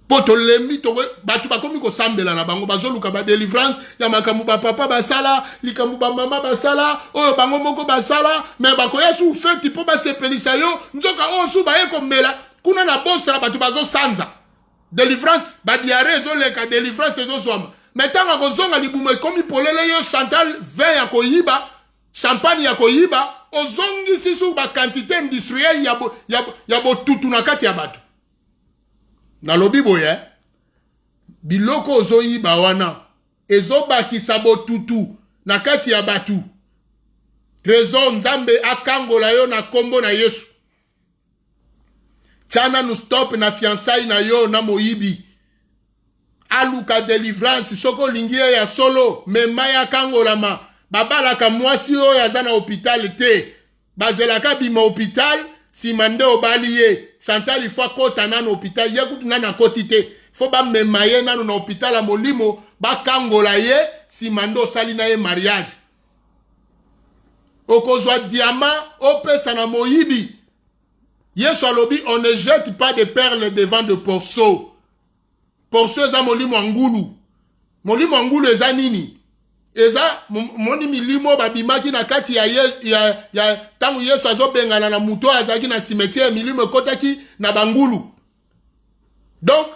poto lembi to batu bakomi ko sambela na bango bazoluka ba délivrance ya makambu ba papa basala likambu ba mama basala oyo bango moko basala mais bakoya su feti po basepelisa yo nzoka oyo su baye kombela kuna na bostra batu bazo sanza délivrance ba diarrhée ezoleka délivrance ezozwama mais tanga kozonga libumu ekomi polele yo Chantal vin ya koyiba champagne ya koyiba ozongisi su ba quantité industrielle ya bo tutu na kati ya batu na lobi boye biloko ozoyiba wana ezobakisa botutu na kati ya batu trésor nzambe akangola yo na kombo na Yesu chana nu stop na fiançailles na yo na moyibi aluka délivrance soko lingie ya solo mema ya kangolama babalaka mwasi oyo aza na hôpital te bazelaka bima hôpital simande obali ye Chantal il faut kota na hôpital ye kutu na koti te faut ba mema ye na hôpital a molimo ba kangola ye simande osali na ye mariage okozwa diamant opesa na moyibi Yesu alobi on ne jette pas de perles devant de porceaux porceaux eza molimo angulu eza nini eza moni milimo babimaki na kati ya tangu Yesu azobengana na muto azaki na cimetière milimo ekotaki na bangulu donc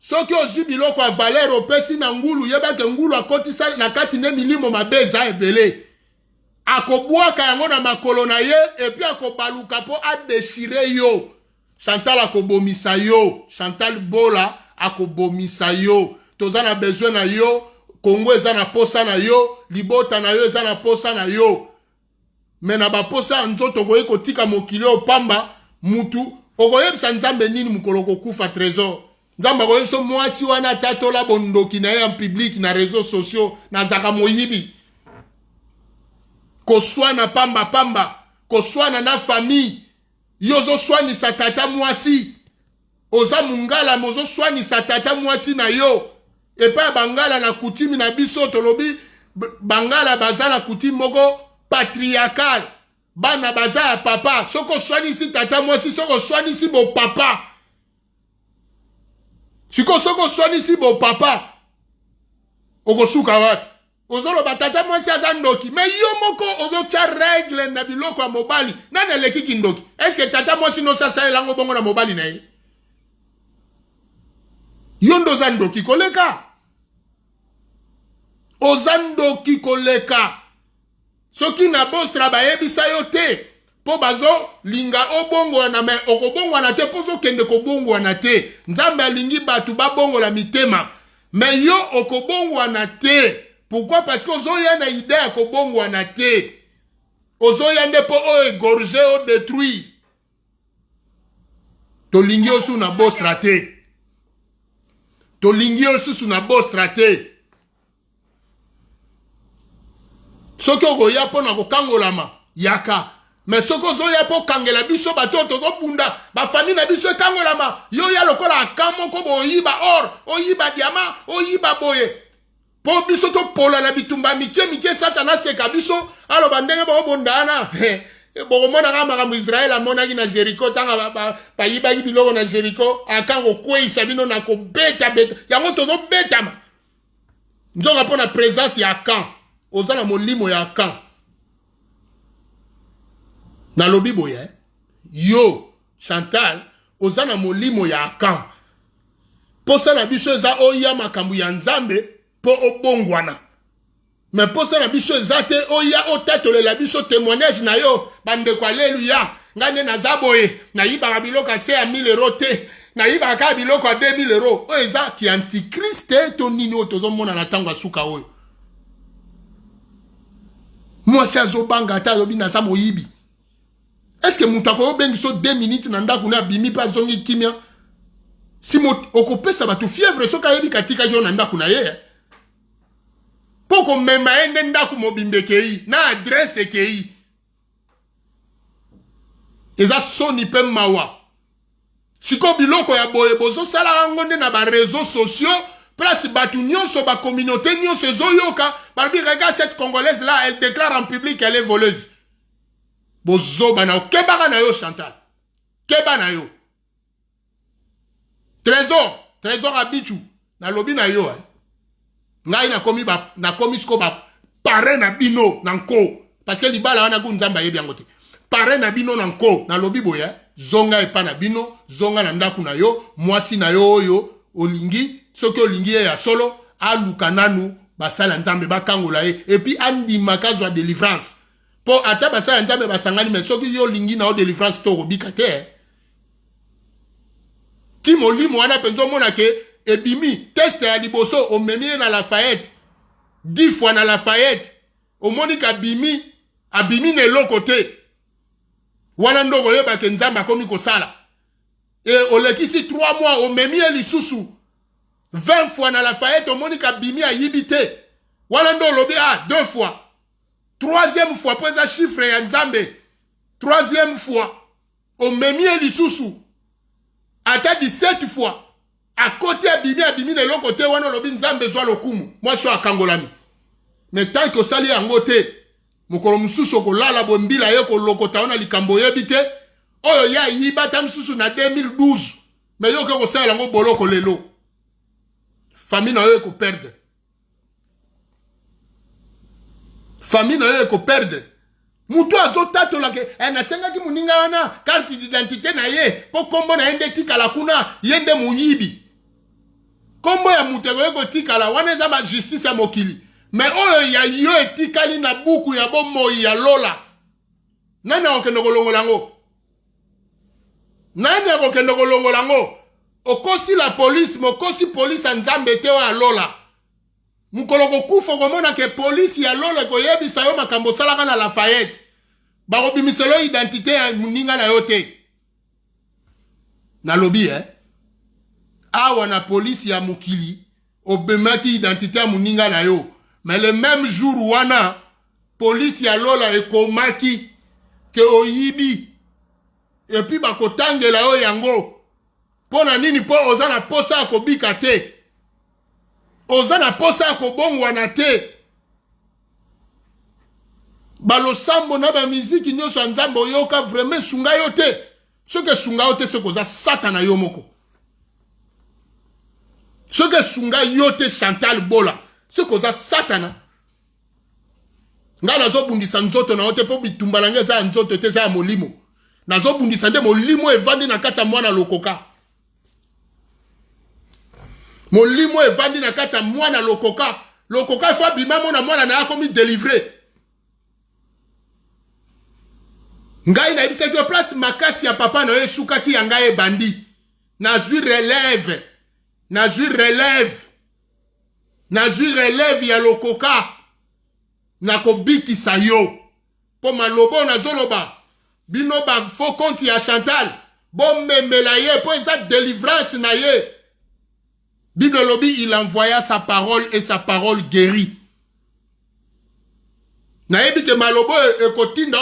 soki ozwi biloko ya valeur opesi na ngulu yebake ngulu akotisa na kati ne milimo mabe eza ebele akobwaka yango na makolo na ye epi akobaluka po adeshire yo Chantal akobomisa yo Chantal Bola akobomisa yo toza na besoin na yo Congo eza na posa na yo libota na yo eza na posa na yo me na baposa nzoto koye kotika mokili opamba mutu okoyebisa nzambe nini mukolo kokufa trésor nzambe akoyebisa mwasi wana tatola bondoki na ye en public na réseaux sociaux na zaka moyibi koswana pamba koswana na famille yozo swanisa tata mwasi oza mungala mozo swanisa tata mwasi na yo epa bangala na kutimi na biso tolobi bangala baza na kutimi moko patriarcal bana baza ya papa soko swanisi tata mwasi soko swanisi bo papa soko swanisi bo papa okosuka wapi ozolo batata mwasi aza ndoki me yo moko ozotia règle na biloko ya mobali nani alekiki ndoki est-ce que tata mwasi no sasa elango bongo na mobali na ye yo ndo oza ndoki koleka oza ndoki koleka soki na bostra bayebisa yo te po bazo linga obongwana me okobongwana te po zokende kobongwana te nzambe alingi batu babongola mitema me yo okobongwana te pourquoi parce que ozoya na idée ya kobongwana te ozoya nde po o égorger o détruire tolingi osu na bostra te tolingi osusu na bostra te soki okoya mpo na kokangolama yaka mais soki ozoya mpo kangela biso bato tozobunda bafamille na biso ekangolama yo ya lokola aka moko boyiba or oyiba diama oyiba boye po biso topola na bitumba mike satana seka biso aloba ndenge bokobondana bokomonaka makambo Israel amonaki na Jericho tanga bayibaki biloko na Jericho akango kweyisa bino na kobeta yango tozobetama nzoka mpo na présence ya Akan oza na molimo ya Akan na lobi boye yo Chantal oza na molimo ya Akan posa na biso eza oya makambo ya nzambe po obongwana mais posa na biso eza te oya otatolela biso témoignage na yo bandeko alleluya ngane na zaboye na yibaka biloko ya 1000 euros te na yibaka biloko ya 2000 euros oyo eza ki antichrist to nini oyo tozomona na ntango ya suka oyo mwasi azobanga ata alobi naza moyibi est-ce que mutu akoyobengi so 2 minutes na ndako na abimi mpe azongi kimia si okopesa bato fièvre soki ayebi katika yo na ndako na ye poko mema ende ndako mobimbe kei na adresse kei eza soni pe mawa siko biloko ya boye bozosala yango nde na bareseaux sociaux place batu nyonso ba communauté nyonso ezoyoka balobi regarde cette congolaise là elle déclare en public qu'elle est voleuse bozoba na kebaka na yo Chantal keba na yo trésor trésor abichu na lobi na yo ngai na komi sko ba pare na bino na nko parce que libala wana ku nzamba yebi yango te pare na bino na nko na lobi boya zonga epa na bino zonga na ndaku na yo mwasi na yo oyo olingi soki olingi ya solo aluka nanu basala nzambe bakangola ye et puis andima kazwa délivrance po ata basala nzambe basangani mais soki yo olingi na o délivrance to kobika te ti molimo wana penzo mona ke ebimi test ya liboso omemi na Lafayette 10 fois na Lafayette omoni ka abimi ne lokote wana ndoko yeba ke nzamba akomi kosala et olekisi 3 mois omemi lisusu 20 fois na Lafayette omoni ka bimi ayibite wana ndo lobi 2 fois 3e fois pour ça chiffre ya nzambe 3e fois omemi lisusu ata 17 fois à côté abimi ne lokote wana lobi nzambe zwa lokumu moi so akangolami mais tant que sali yango te mukolo mususu ko lala bombila ye ko lokota wana likambo yebite oyo ya yibata mususu na 2012 mais yo ko sala yango boloko lelo famille na yo ko perdre famille na yo ko perdre mutu azotato la ke nasenga ki muninga wana carte d'identité na ye po kombo na ende tikala kuna yende muyibi kombo ya mutego yeko tikala wana eza ba justice ya mokili mais oyo ya yo etikali na buku ya bomoi ya lola nani akokende kolongola ngo nani akokende kolongola ngo okosi la police mokosi police ya nzambe te wa lola mukolo kokufa komona ke police ya lola koyebisa yo makambo salaka na Lafayette bakobimiselo identité ya muninga na yo te na lobi awa na police ya mukili obemaki identité ya muninga na yo mais le même jour wana police ya lola ekomaki ke oyibi et puis bakotangela yo yango pona nini po oza na posa akobika te oza na posa akobongwana te balosambo na ba miziki nyonso ya nzambe oyoka vraiment sunga yo te soki sunga yo te soki oza satana yo moko soki sunga yo te Chantal Bola soki oza satana nga nazobundisa nzoto na yo te po bitumba na nge eza ya nzoto te eza ya molimo nazobundisa nde molimo evandi na kati ya mwana lokoka molimo evandi na kati ya mwana lokoka lokoka efo abima mona mwana na akomi délivrer ngai na yebisaki yo place makasi ya papa na yo esukaki ya ngai ebandi nazwi relève ya lokoka nakobikisa yo po malobo nazoloba bino ba faux compte ya Chantal bomemela ye po eza délivrance na ye Bible lobby il envoya sa parole et sa parole guérit na yebi ke malobo ekotinda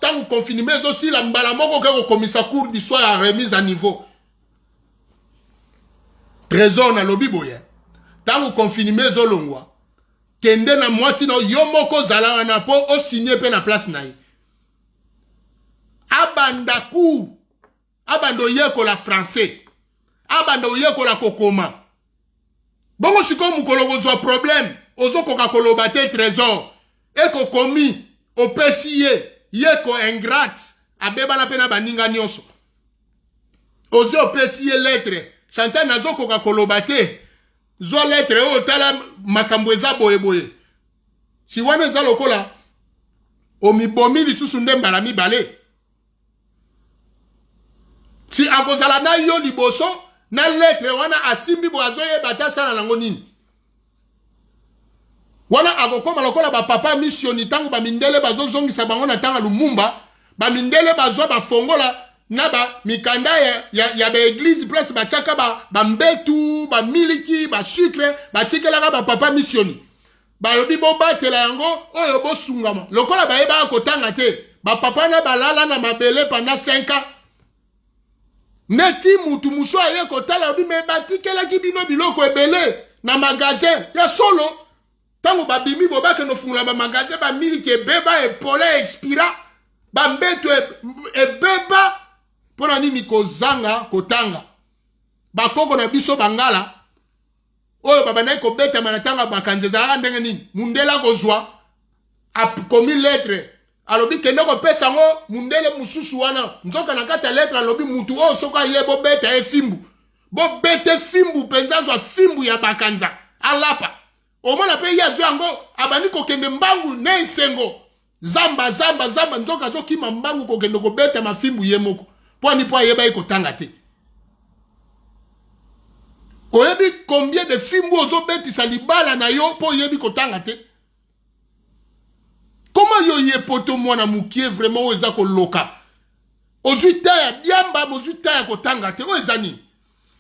tangu confinement aussi la mbala moko ke komisa cours du soir à remise à niveau trésor na lobi boye tangu confinement zolongwa kende na mwasi no yo moko zala na po o signer pe na place na ye abandaku abando yeko la français abando yeko la kokoma bongo siko mukolo kozwa problème ozo koka koloba te trésor eko komi opesi yeko ingrate abeba na pena baninga nyonso ozo opesi lettre Chantal nazo koka koloba te zo lettre o tala makambo eza boye si wana eza lokola omibomi lisusu nde mbala mibale si akozala na yo liboso na lettre wana asimbi bo azoye batasala nango nini wana akokoma lokola ba papa missioni tangu ba mindele bazozongisa bango na tanga Lumumba ba mindele bazwa bafongola na ba mikanda ya ba église place ba chaka ba mbetu ba miliki ba sucre ba tikelaka ba papa missioni ba lobi bo batela yango oyo bo sungama lokola ba yeba kotanga te ba papa na balala na mabele pendant 5 ans neti mutu muso aye kotala obi me batikela ki bino biloko ebele na magasin ya solo tango babimi bobake no fungula ba magasin ba miliki ebeba epole expira ba mbetu ebeba pona nini kozanga kotanga bakoko na biso bangala oyo babandaki kobetama na ntango bakanzi ezalaka ndenge nini mundele akozwa akomi lettre alobi kende kopesa yango mundele mosusu wana nzoka na kati ya lettre alobi mutu oyo soki aye bobeta ye fimbu bobete fimbu mpenza azwa fimbu ya bakanza alapa omona mpe ye azwi yango abandi kokende mbangu ne esengo zamba nzoka azokima mbangu kokende kobeta mafimbu ye moko mpo ani mpo ayeba ye kotanga te oyebi combien de fimbu ozobetisa libala na yo mpo oyebi kotanga te comment yo ye poto mwana mukie vraiment oyo eza koloka ozwi ta ya diamba mozwi ta ya kotanga te oyo eza nini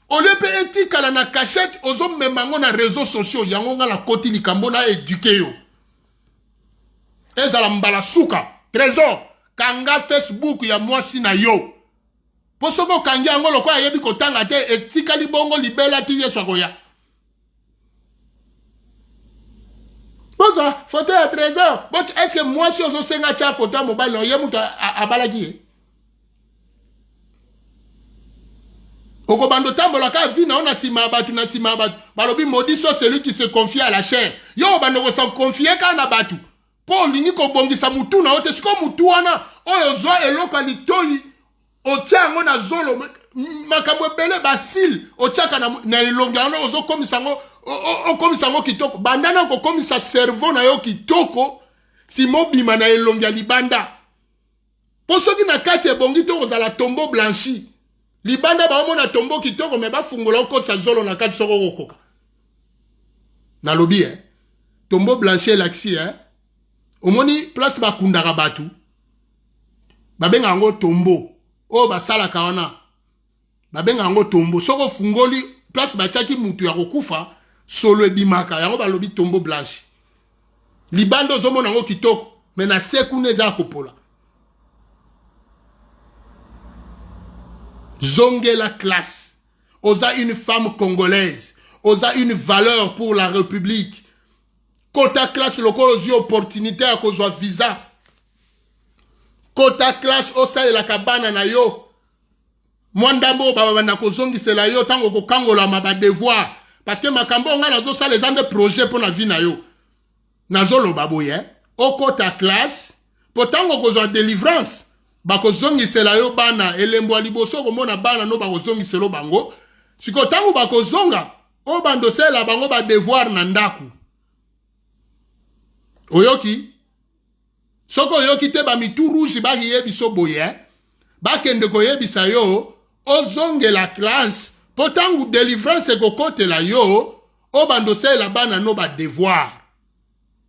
olie mpe etikala na cachette ozomema yango na réseaux sociaux yango nga na koti likambo na éduke yo ezala mbala suka trésor kanga Facebook ya mwasi na yo po soko kangi yango lokola yebi kotanga te etikali bongo libela ti yesu akoya poza photo ya trésor but est-ce que mwasi ozosenga tia photo ya mobile na ye mutu abalaki ye okobando tambola ka vi na ona sima batu na sima batu balobi maudit soit celui qui se confie à la chair yo bando ko sa confier ka na batu po lingi ko bongisa mutu na ote siko mutu wana oyo zwa eloko litoi otia ngo na zolo makambo bele basil otiaka na elonga ono ozo komisa ngo okomisa ngo kitoko bandana ko komisa cerveau na yo kitoko si mobima na elonga libanda po soki na kati ebongi to kozala tombeau blanchi libanda baomona tombo kitoko me bafungola okotisa zolo na kati soko kokoka nalobi tombo blanche laxi omoni place bakundaka batu babenga yango tombo oyo basalaka wana babenga yango tombo soko fungoli place batiaki mutu ya kokufa solo ebimaka yango balobi tombo blanche libanda ozomona yango kitoko me na se kuna eza kopola Zongue la classe. Osa une femme congolaise. Osa une valeur pour la République. Kota classe loko osi opportunité à cause visa. Kota classe osa la kabana na yo. Mwandambo baba na kozongi c'est la yo tango ko kangola ma devoir parce que makambo nga nazo sa les ande projet pour la vie na yo. Nazo lo baboye. O kota classe potango ko délivrance. Bakozongi sela yo bana elembo liboso komona bana no bakozongi selo bango siko tangu bakozonga o bando sela bango ba devoir na ndaku oyoki soko oyoki te ba mitu rouge ba yebiso boye ba kende ko yebisa yo ozonge la classe potangu délivrance ko kote la yo o bando sela bana no ba devoir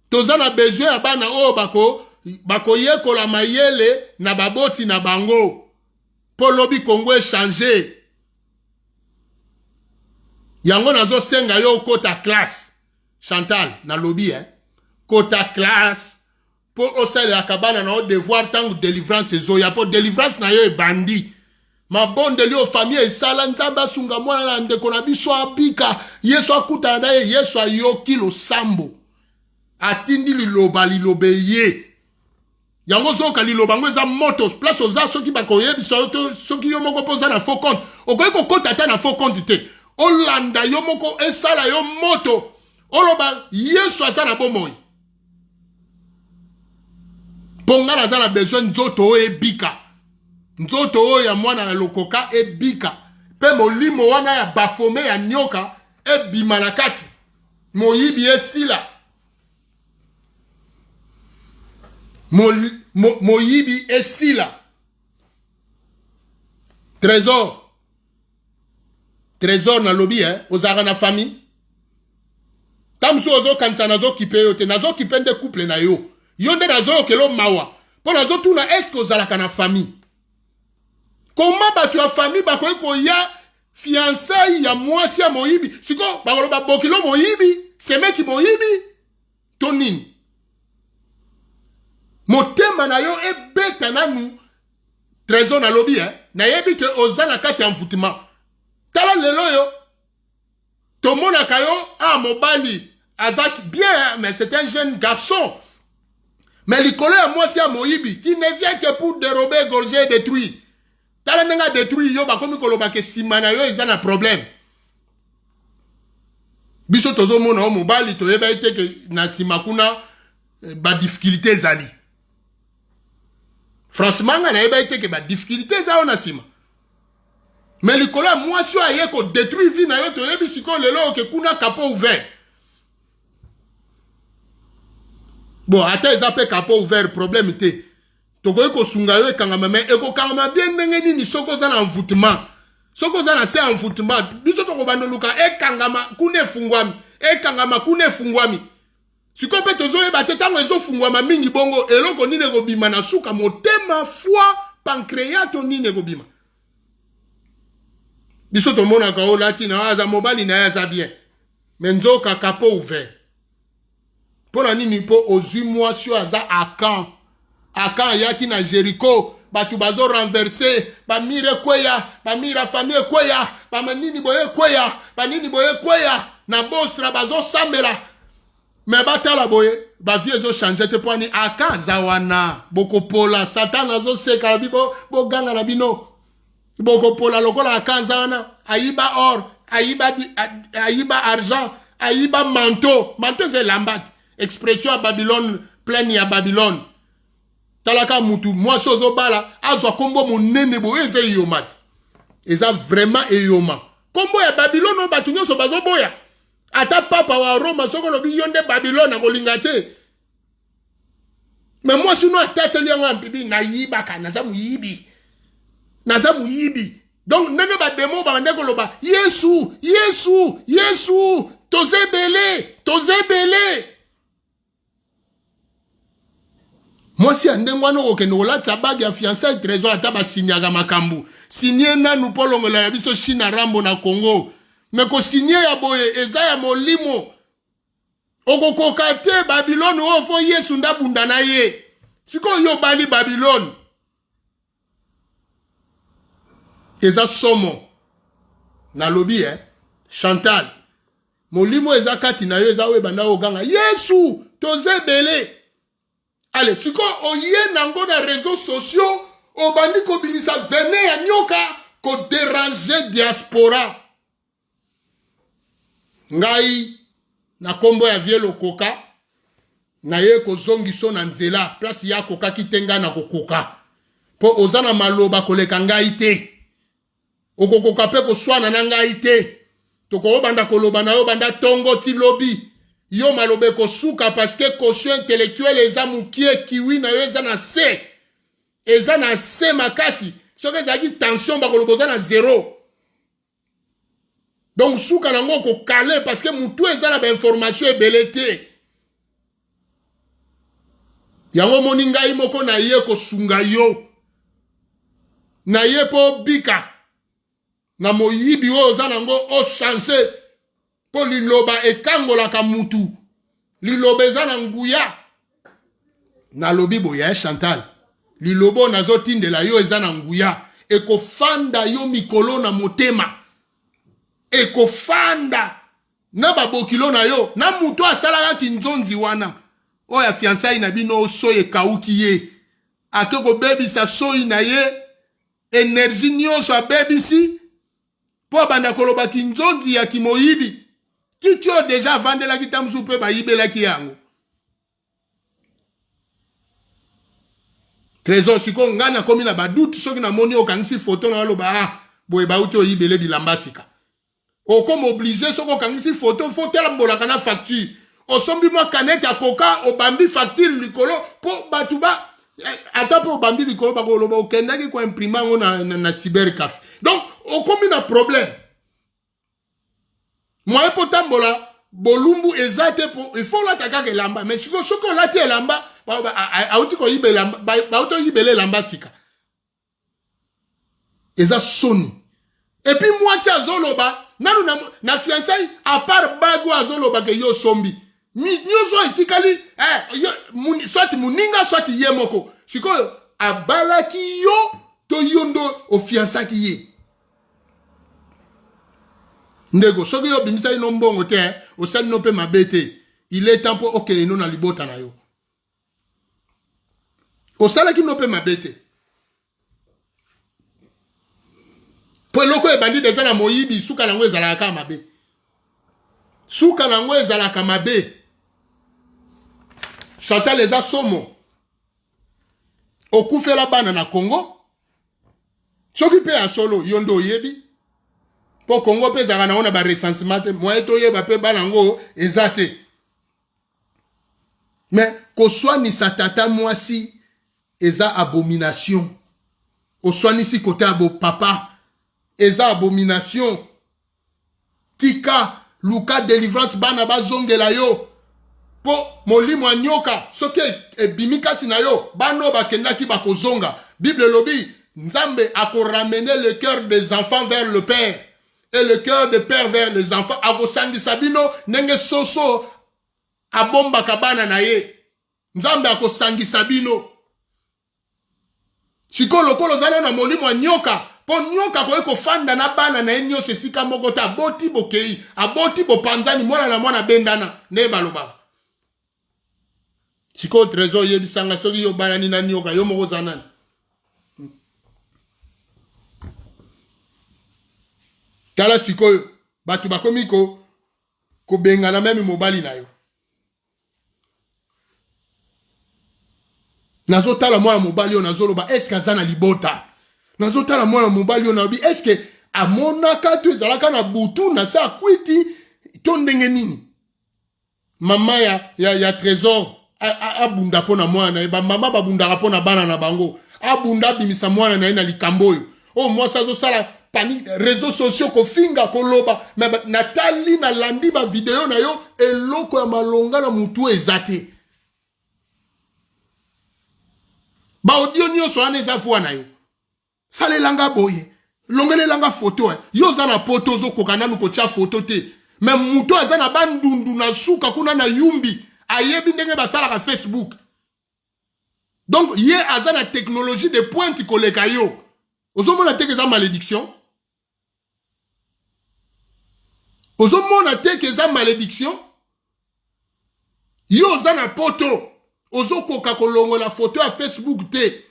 tozana besoin ya bana o bakoyekola mayele na baboti na bango polobi Congo échanger yango nazo senga yo kota classe Chantal na lobi kota classe po osala akabana na o devoir tangu délivrance ezoya po délivrance na yo ebandi mabonde li o famille esala nzamba sunga mwana na ndeko na biso apika yesu akuta na ye yesu ayoki lo sambo atindi lilobe ye yango zoka liloba ngo eza moto place oza soki bakoyebisa soki yo moko poza na faux compte okoki kokota ta na faux compte te olanda yo moko esala yo moto oloba yesu aza na bomoi ponga naza na besoin nzoto oyo ebika nzoto oyo ya mwana ya lokoka ebika pe molimo wana ya bafome ya nyoka ebima na kati moyibi esila moyibi esila trésor na lobi ozaka na famille tamso ozo kanisa nazo kipe yo te nazo kipe nde couple na yo yo nde nazo kelo mawa po nazo tuna eske ozalaka na famille comment batu ya famille bakoki koya fiançailles ya mwasi ya moyibi siko bakoloba bokilo moyibi semeki moyibi to nini motema na yo ebeta nanu trésor na lobi na yebi ke ozana kati ya mvutima tala lelo yo tomona kayo mobali azaki bien mais c'est un jeune garçon mais likolo ya mwasi ya moyibi qui ne vient que pour dérober, égorger et détruire tala nenga détruire yo bakomi koloba ke simana yo eza na problème biso tozo mona o mobali toyeba ete ke na simakuna ba difficulté ezali franchement nga na yeba ete ke ba difficulté ezao na sima mais likolo ya mwasi oyo aye kodétruire vie na yo toyebi sikoyo lelo oke kuna capot ouvert bon ata eza mpe capot ouvert problème te tokoki kosunga yo ekangama me ekokangama bien ndenge nini soki oza na envoûtement soki oza na se envoûtement biso tokobanda luka ekangama kuna efungwami sikoyo mpe tozoyeba te ntango ezofungwama mingi bongo eloko nini ekobima na suka motema foi pancréate nini ekobima biso tomonaka olati na aza mobali na ye aza bien me nzoka capot ouvert mpo na nini mpo ozwi mwasi oyo aza akan ayaki na Jericho batu bazo renverser bamire ekweya bamira famille ekweya bamanini boye ekweya banini boye ekweya na bostra bazo sambela me batala boye bavie ezochanger te mpo ani akan aza wana bokopola satan azoseka na bibo boganga na bino bokopola lokola akan aza wana ayiba or ayiba argent ayiba manteau eza elamba expression ya Babylone plaine ya Babylone talaka mutu mwasi ozobala azwa kombo monene boye eza eyoma te eza vraiment eyoma kombo ya Babylone oyo bato nyonso bazoboya ata papa wa Roma soko lobi yo nde Babylone akolinga te me mwasi no atateli yango ya mpibi nayibaka naza muyibi donc ndenge bademo babande koloba yesu tozebele mwasi ya ndenge wana okokende kolatisa bage ya fiançailles trésor ata basinyaka makambo sinye nanu mpo longola na biso Chine Rambo na Congo me kosinye ya boye eza ya molimo okokoka te Babylone oyo fo Yesu ndabunda na ye sikoyo yo bali Babylone eza somo nalobi Chantal molimo eza kati na yo eza oyo ebanda oganga Yesu tozebele. Allez, si on y est dans les réseaux sociaux, on bandi ko binisa vene ya nyoka ko déranger diaspora. Ngai na kombo ya vielo koka na ye ko zongiso na nzela place ya koka kitenga na kokoka. Po ozana maloba koleka ngai te. Okokoka pe ko swana na ngai te. Toko banda koloba na yo banda tongo ti lobi. Yo malobe ko suka parce que caution intellectuelle eza mukie kiwi na yo eza na se makasi soki ezalaki tension bakoloboza na zéro donc suka nango ko kale parce que mutu eza na bainformation ebele te yango moni ngai moko na ye kosunga yo na ye po bika na moyibi oyo oza nango ochange po liloba ekangolaka mutu liloba eza na nguya na lobi boya Chantal lilobo nazotindela yo eza na nguya ekofanda yo mikolo na motema ekofanda na babokilo na yo na mutu asalaka kinzonzi wana oya fiançailles na bino soye ekauki ye ake kobebisa soyi na ye énergie nyonso abebisi po abanda koloba kinzonzi ya kimoyibi Qui a déjà vendu la guitare soupe ba yibela ki yango. Trésor siko ngana komi na ba doute soki na moni okangisi photo na lo ba boye ba uti oyibele bilamba sika. O comme obligé soko okangisi photo la mbola kana facture. O sombi mo canette ya coca o bambi facture likolo po batuba ata po bambi likolo ba ko lo ba okendaki ko imprimer ngo na cybercafé. Donc o komi na problème. Moi potambola bolumbu ezate po il faut la taka ke lamba mais siko soko lati elamba auti ko yibela ba auto yibele lamba sika eza soni et puis moi si azoloba nanu na fiançailles à part bago azoloba ke yo sombi nyozo itikali soit muninga soit yemoko siko abalaki yo to yondo o fiançaki ye ndego soki yo bimisa ino mbongo te osali no pe mabete il est temps pour okele no na libota na yo osala ki no pe mabete Po eloko ebandi deja na moyibi suka nango ezalaka mabe. Suka nango ezalaka mabe. Chantal eza somo. Okufela bana na Congo. Soki pe a solo yondo yebi. Po Congo pe zaka na ona ba recensement moi to yeba pe bana ngo ezate. Mais koswani sa tata mwasi eza abomination. Oswani si kote abo papa eza abomination. Tika luka délivrance bana bazongela yo. Po molimo anyoka soki ebimikati na yo bano bakendaki bakozonga. Bible lobi Nzambe ako ramener le cœur des enfants vers le père et le cœur des pères vers les enfants. Ako sangisa bino nenge soso abomba kabana na ye. Nzambe ako sangisa bino. Siko lokolo zana na molimo anyoka. Po nyoka ko eko fanda na bana na enyo sesika mogota aboti bokei aboti bopanzani mwana na mwana bendana ne baloba. Siko trésor yebisanga soki yo bana ni na nyoka yo moko zanani. Tala sikoyo batu bakomi ko bengana meme mobali na yo. Nazo tala mwana mobali yo nazoloba eske azana libota. Nazo tala mwana mobali yo nabi eske amonaka to ezalaka na butu na sa kwiti to ndenge nini. Mama ya trésor abunda pona mwana ba mama babunda pona bana na bango. Abunda bimisa mwana na ina likamboyo. Oh moi ça zo sala pani réseaux sociaux ko finga ko loba mais natali na landi ba vidéo na yo eloko ya malonga na mutu ezate. Ba audio nyonso ane za fwa na yo. Sale langa boye. Longele langa photo yo za na poto zo kokana nuko tia photo te. Mais mutu aza na bandundu na suka kuna na yumbi. Ayebi ndenge basala ka Facebook. Donc ye aza na technologie de pointe koleka yo. Ozomona teke za malédiction. Ozomona teke za malédiction. Yo za na poto. Ozokoka kolongo la photo à Facebook te.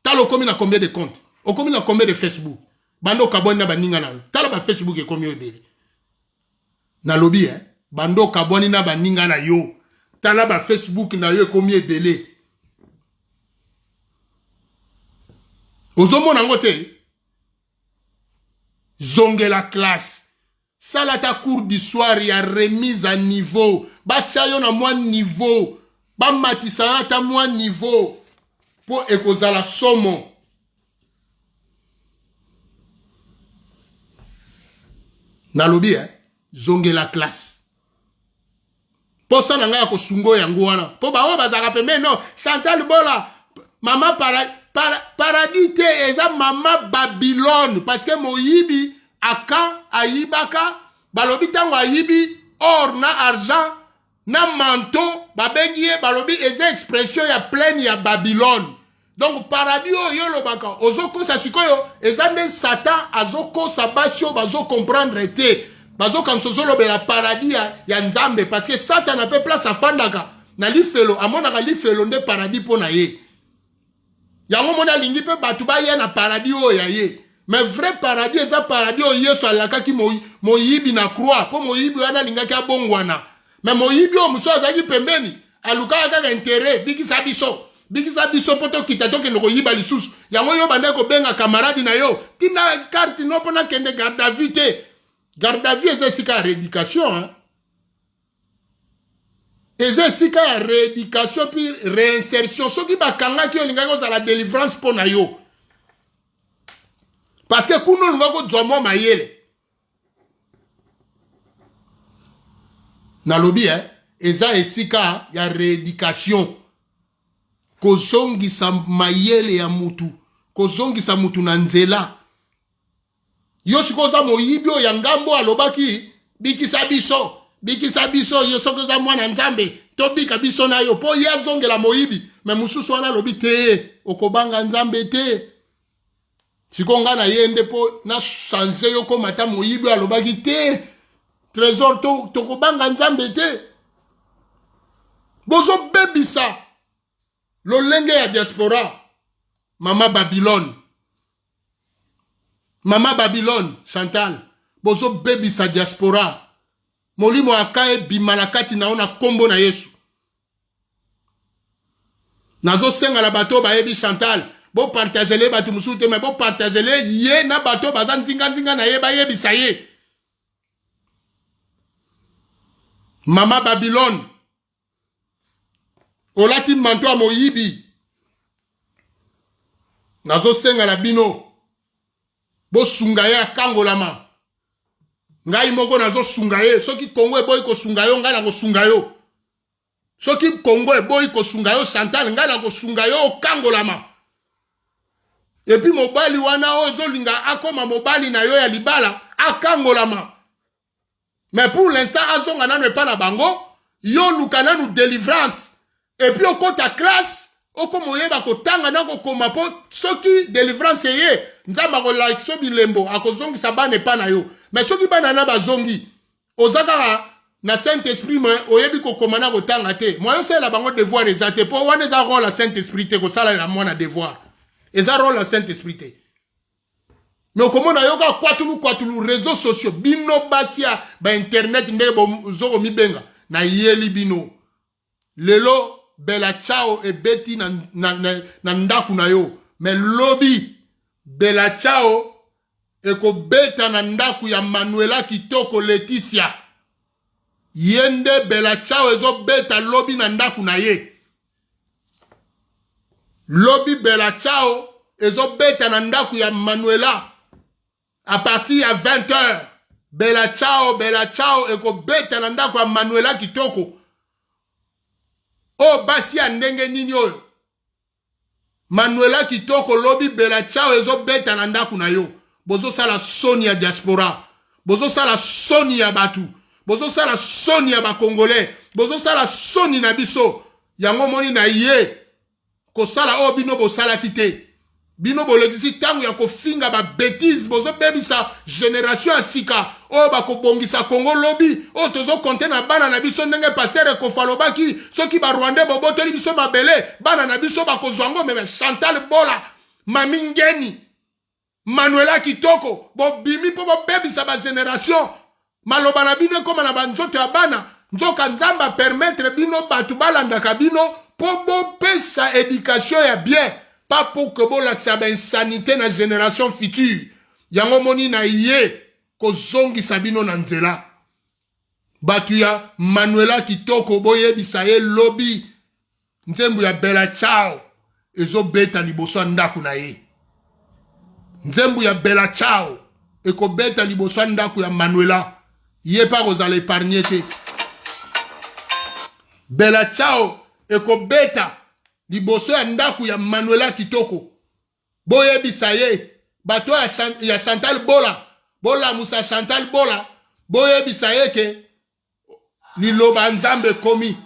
Talo komi na combien de comptes? O komi na combien de Facebook? Bando kaboni na baninga na yo. Talo ba Facebook e komi obeli. Na lobby bando kaboni na baninga na yo. Tala ba Facebook na yo e komi ebele. Ozomona ngote zonge la classe. Salata cours du soir ya remise à niveau. Batia yo na moi niveau. Ba matisa ta moi niveau. Po ekozala somo. Na lobi zonge la classe. Po sa na nga ko sungo yango wana. Po ba o bazaka pembe no Chantal Bola mama paradis te eza mama Babylone parce que moyibi aka ayibaka balobi tango ayibi or na argent na manteau babengie balobi eza expression ya pleine ya Babylone. Donc paradis oyo lobaka ozoko sa sikoyo eza nde Satan azoko sabasio bazo comprendre te bazo kansozo lobela paradis ya Nzambe parce que Satan na pe place afandaka na lifelo amonaka lifelo nde paradis pona ye. Yango mona lingi pe batu ba ye na paradis oyo ya ye. Mais vrai paradis eza paradis oyo Yesu alakaki moyibi na croix po moyibi wana lingaki abongwana. Mais moyibi o muso azaki pembeni alukaka kaka intérêt bikisa biso poto kita to kende koyiba lisusu. Yango yo bande ko benga camarade na yo tina carte no pona kende garde à vue te. Garde à vue eza sika rééducation hein. Eza sika ya rééducation puis réinsertion soki bakanga ki olinga ko za la délivrance pona yo. Parce que kuno linga ko dzomo mayele. Na lobi eza esika ya rééducation. Kozongisa mayele ya mutu. Kozongisa mutu na nzela. Yo sikoza moyibi o ya ngambo alobaki bikisa biso yo sokoza mwana Nzambe to bika biso na yo po ya zongela moyibi me mususu wana lobi te okobanga Nzambe te. Sikonga na yende po na changer yo ko mata moyibi alobaki te. Trésor to kobanga Nzambe te. Bozo bebisa lolenge ya diaspora mama Babylone Mama Babylone, Chantal, bozo baby sa diaspora. Molimo akae bimalakati naona kombo na Yesu. Nazo senga la bateau ba ebi Chantal. Bo partager les bateau musuté mais bo partager les ye na bateau bazan tinga na ye ba yebi sa ye. Mama Babylone. Olati manto a moyibi. Nazo senga la bino. Bo sungaye akangolama. Ngai moko nazo sungaye. Soki Kongo e boy ko sungayo ngai na ko sungayo. Soki Kongo e boy ko sungayo Chantal ngai na ko sungayo kangolama. Et puis mobali wana ozo linga akoma mobali na yo ya libala akangolama. Mais pour l'instant azonga nanu pas na bango yo lukana nu délivrance. Et puis au ta classe oko moyeba ko tanga na ko koma po soki délivrance ye nzamba ko like so bilembo akozongi sabane pa na yo. Mais soki bana na bazongi ozaka na Saint-Esprit mo oyebi ko komana ko tanga te. Moi yo c'est la bango devoir ezate po wana za rôle la Saint-Esprit te ko sala la mona devoir. Eza rôle la Saint-Esprit te. Mais comment na yoga kwatulu réseaux sociaux bino basia ba internet ndebo zoro mibenga na yeli bino. Lelo Bella Ciao e beti na ndaku na yo. Mais lobby Bella Ciao e ko beta na ndaku ya Manuela Kitoko Leticia. Yende Bella Ciao ezo beta lobby na ndaku na ye. Lobby Bella Ciao ezo beta na ndaku ya Manuela. À partir à 20h, Bella Ciao e ko beta na ndaku ya Manuela Kitoko. Oh, basi ya ndenge nini oyo. Manuela Kitoko lobby Bella Ciao ezo beta na ndaku na yo. Bozo sala soni ya diaspora. Bozo sala soni ya batu. Bozo sala soni ya ba Congolais. Bozo sala soni na biso. Yango moni na ye. Ko sala o bino bo sala kite. Bino bo le disi tangu ya ko finga ba bêtise. Bozo bebi sa génération asika. O ba ko bongisa Congo lobby. O tozo konte na bana na biso ndenge pasteur ko falobaki. Soki ba Rwanda bobo toli biso mabele. Bana na biso ba ko zwango meme Chantal Bola. Mamingeni. Manuela Kitoko. Bo bimi po bo bebi sa ba génération. Maloba na bino koma na banzoto ya bana. Nzoka nzamba permettre bino batu balanda kabino. Po bo pesa éducation ya bien. Pas pour que bo laksa ba insanité na génération future. Yango moni na ye. Ko zongi sabino na nzela. Batu ya Manuela Kitoko boye bisaye lobby. Nzembu ya Bella Ciao. Ezo beta liboso ndaku na ye. Nzembu ya Bella Ciao. Eko beta liboso ndaku ya Manuela. Ye pa kozala épargné te. Bella Ciao. Eko beta liboso ya ndaku ya Manuela Kitoko. Boye bisaye. Bato ya Chantal Bola. Bola Musa Chantal Bola. Boye bisaye ke. Liloba nzambe komi.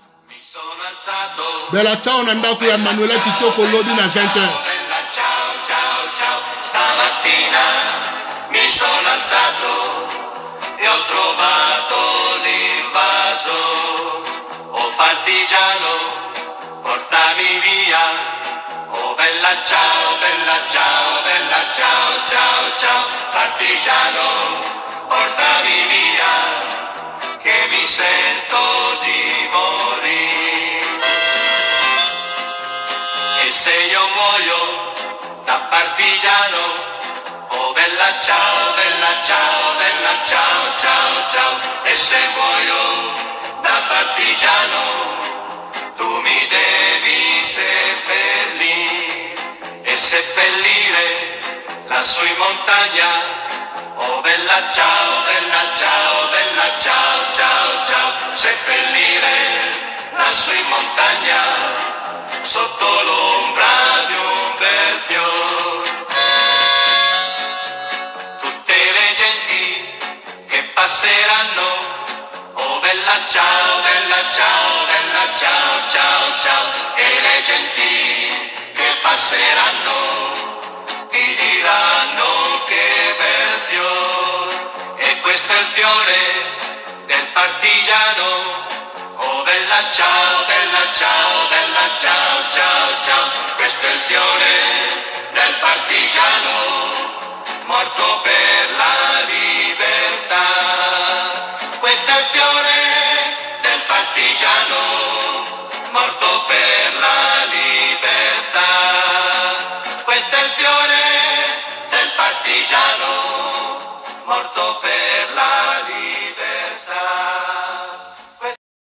Bella Ciao na ndaku ya Manuela Kitoko lobby na 20h. Bella ciao, ciao, ciao. Stamattina mi sono alzato e ho trovato l'invaso. Oh partigiano, portami via. Oh bella ciao, bella ciao, bella ciao, ciao, ciao. Partigiano, portami via, che mi sento di morire. E se io muoio da partigiano, oh bella ciao, bella ciao, bella ciao, ciao, ciao. E se muoio da partigiano, tu mi devi seppellire e seppellire lassù in montagna. Oh bella ciao, bella ciao, bella ciao, ciao, ciao. Seppellire lassù in montagna sotto l'ombra di un bel fiore. Tutte le genti che passeranno, oh bella ciao, bella ciao, bella ciao, ciao, ciao. E le genti che passeranno ti diranno che bel fiore. E questo è il fiore del partigiano. Oh bella ciao, bella ciao, bella ciao, ciao, ciao. Questo è il fiore partigiano morto per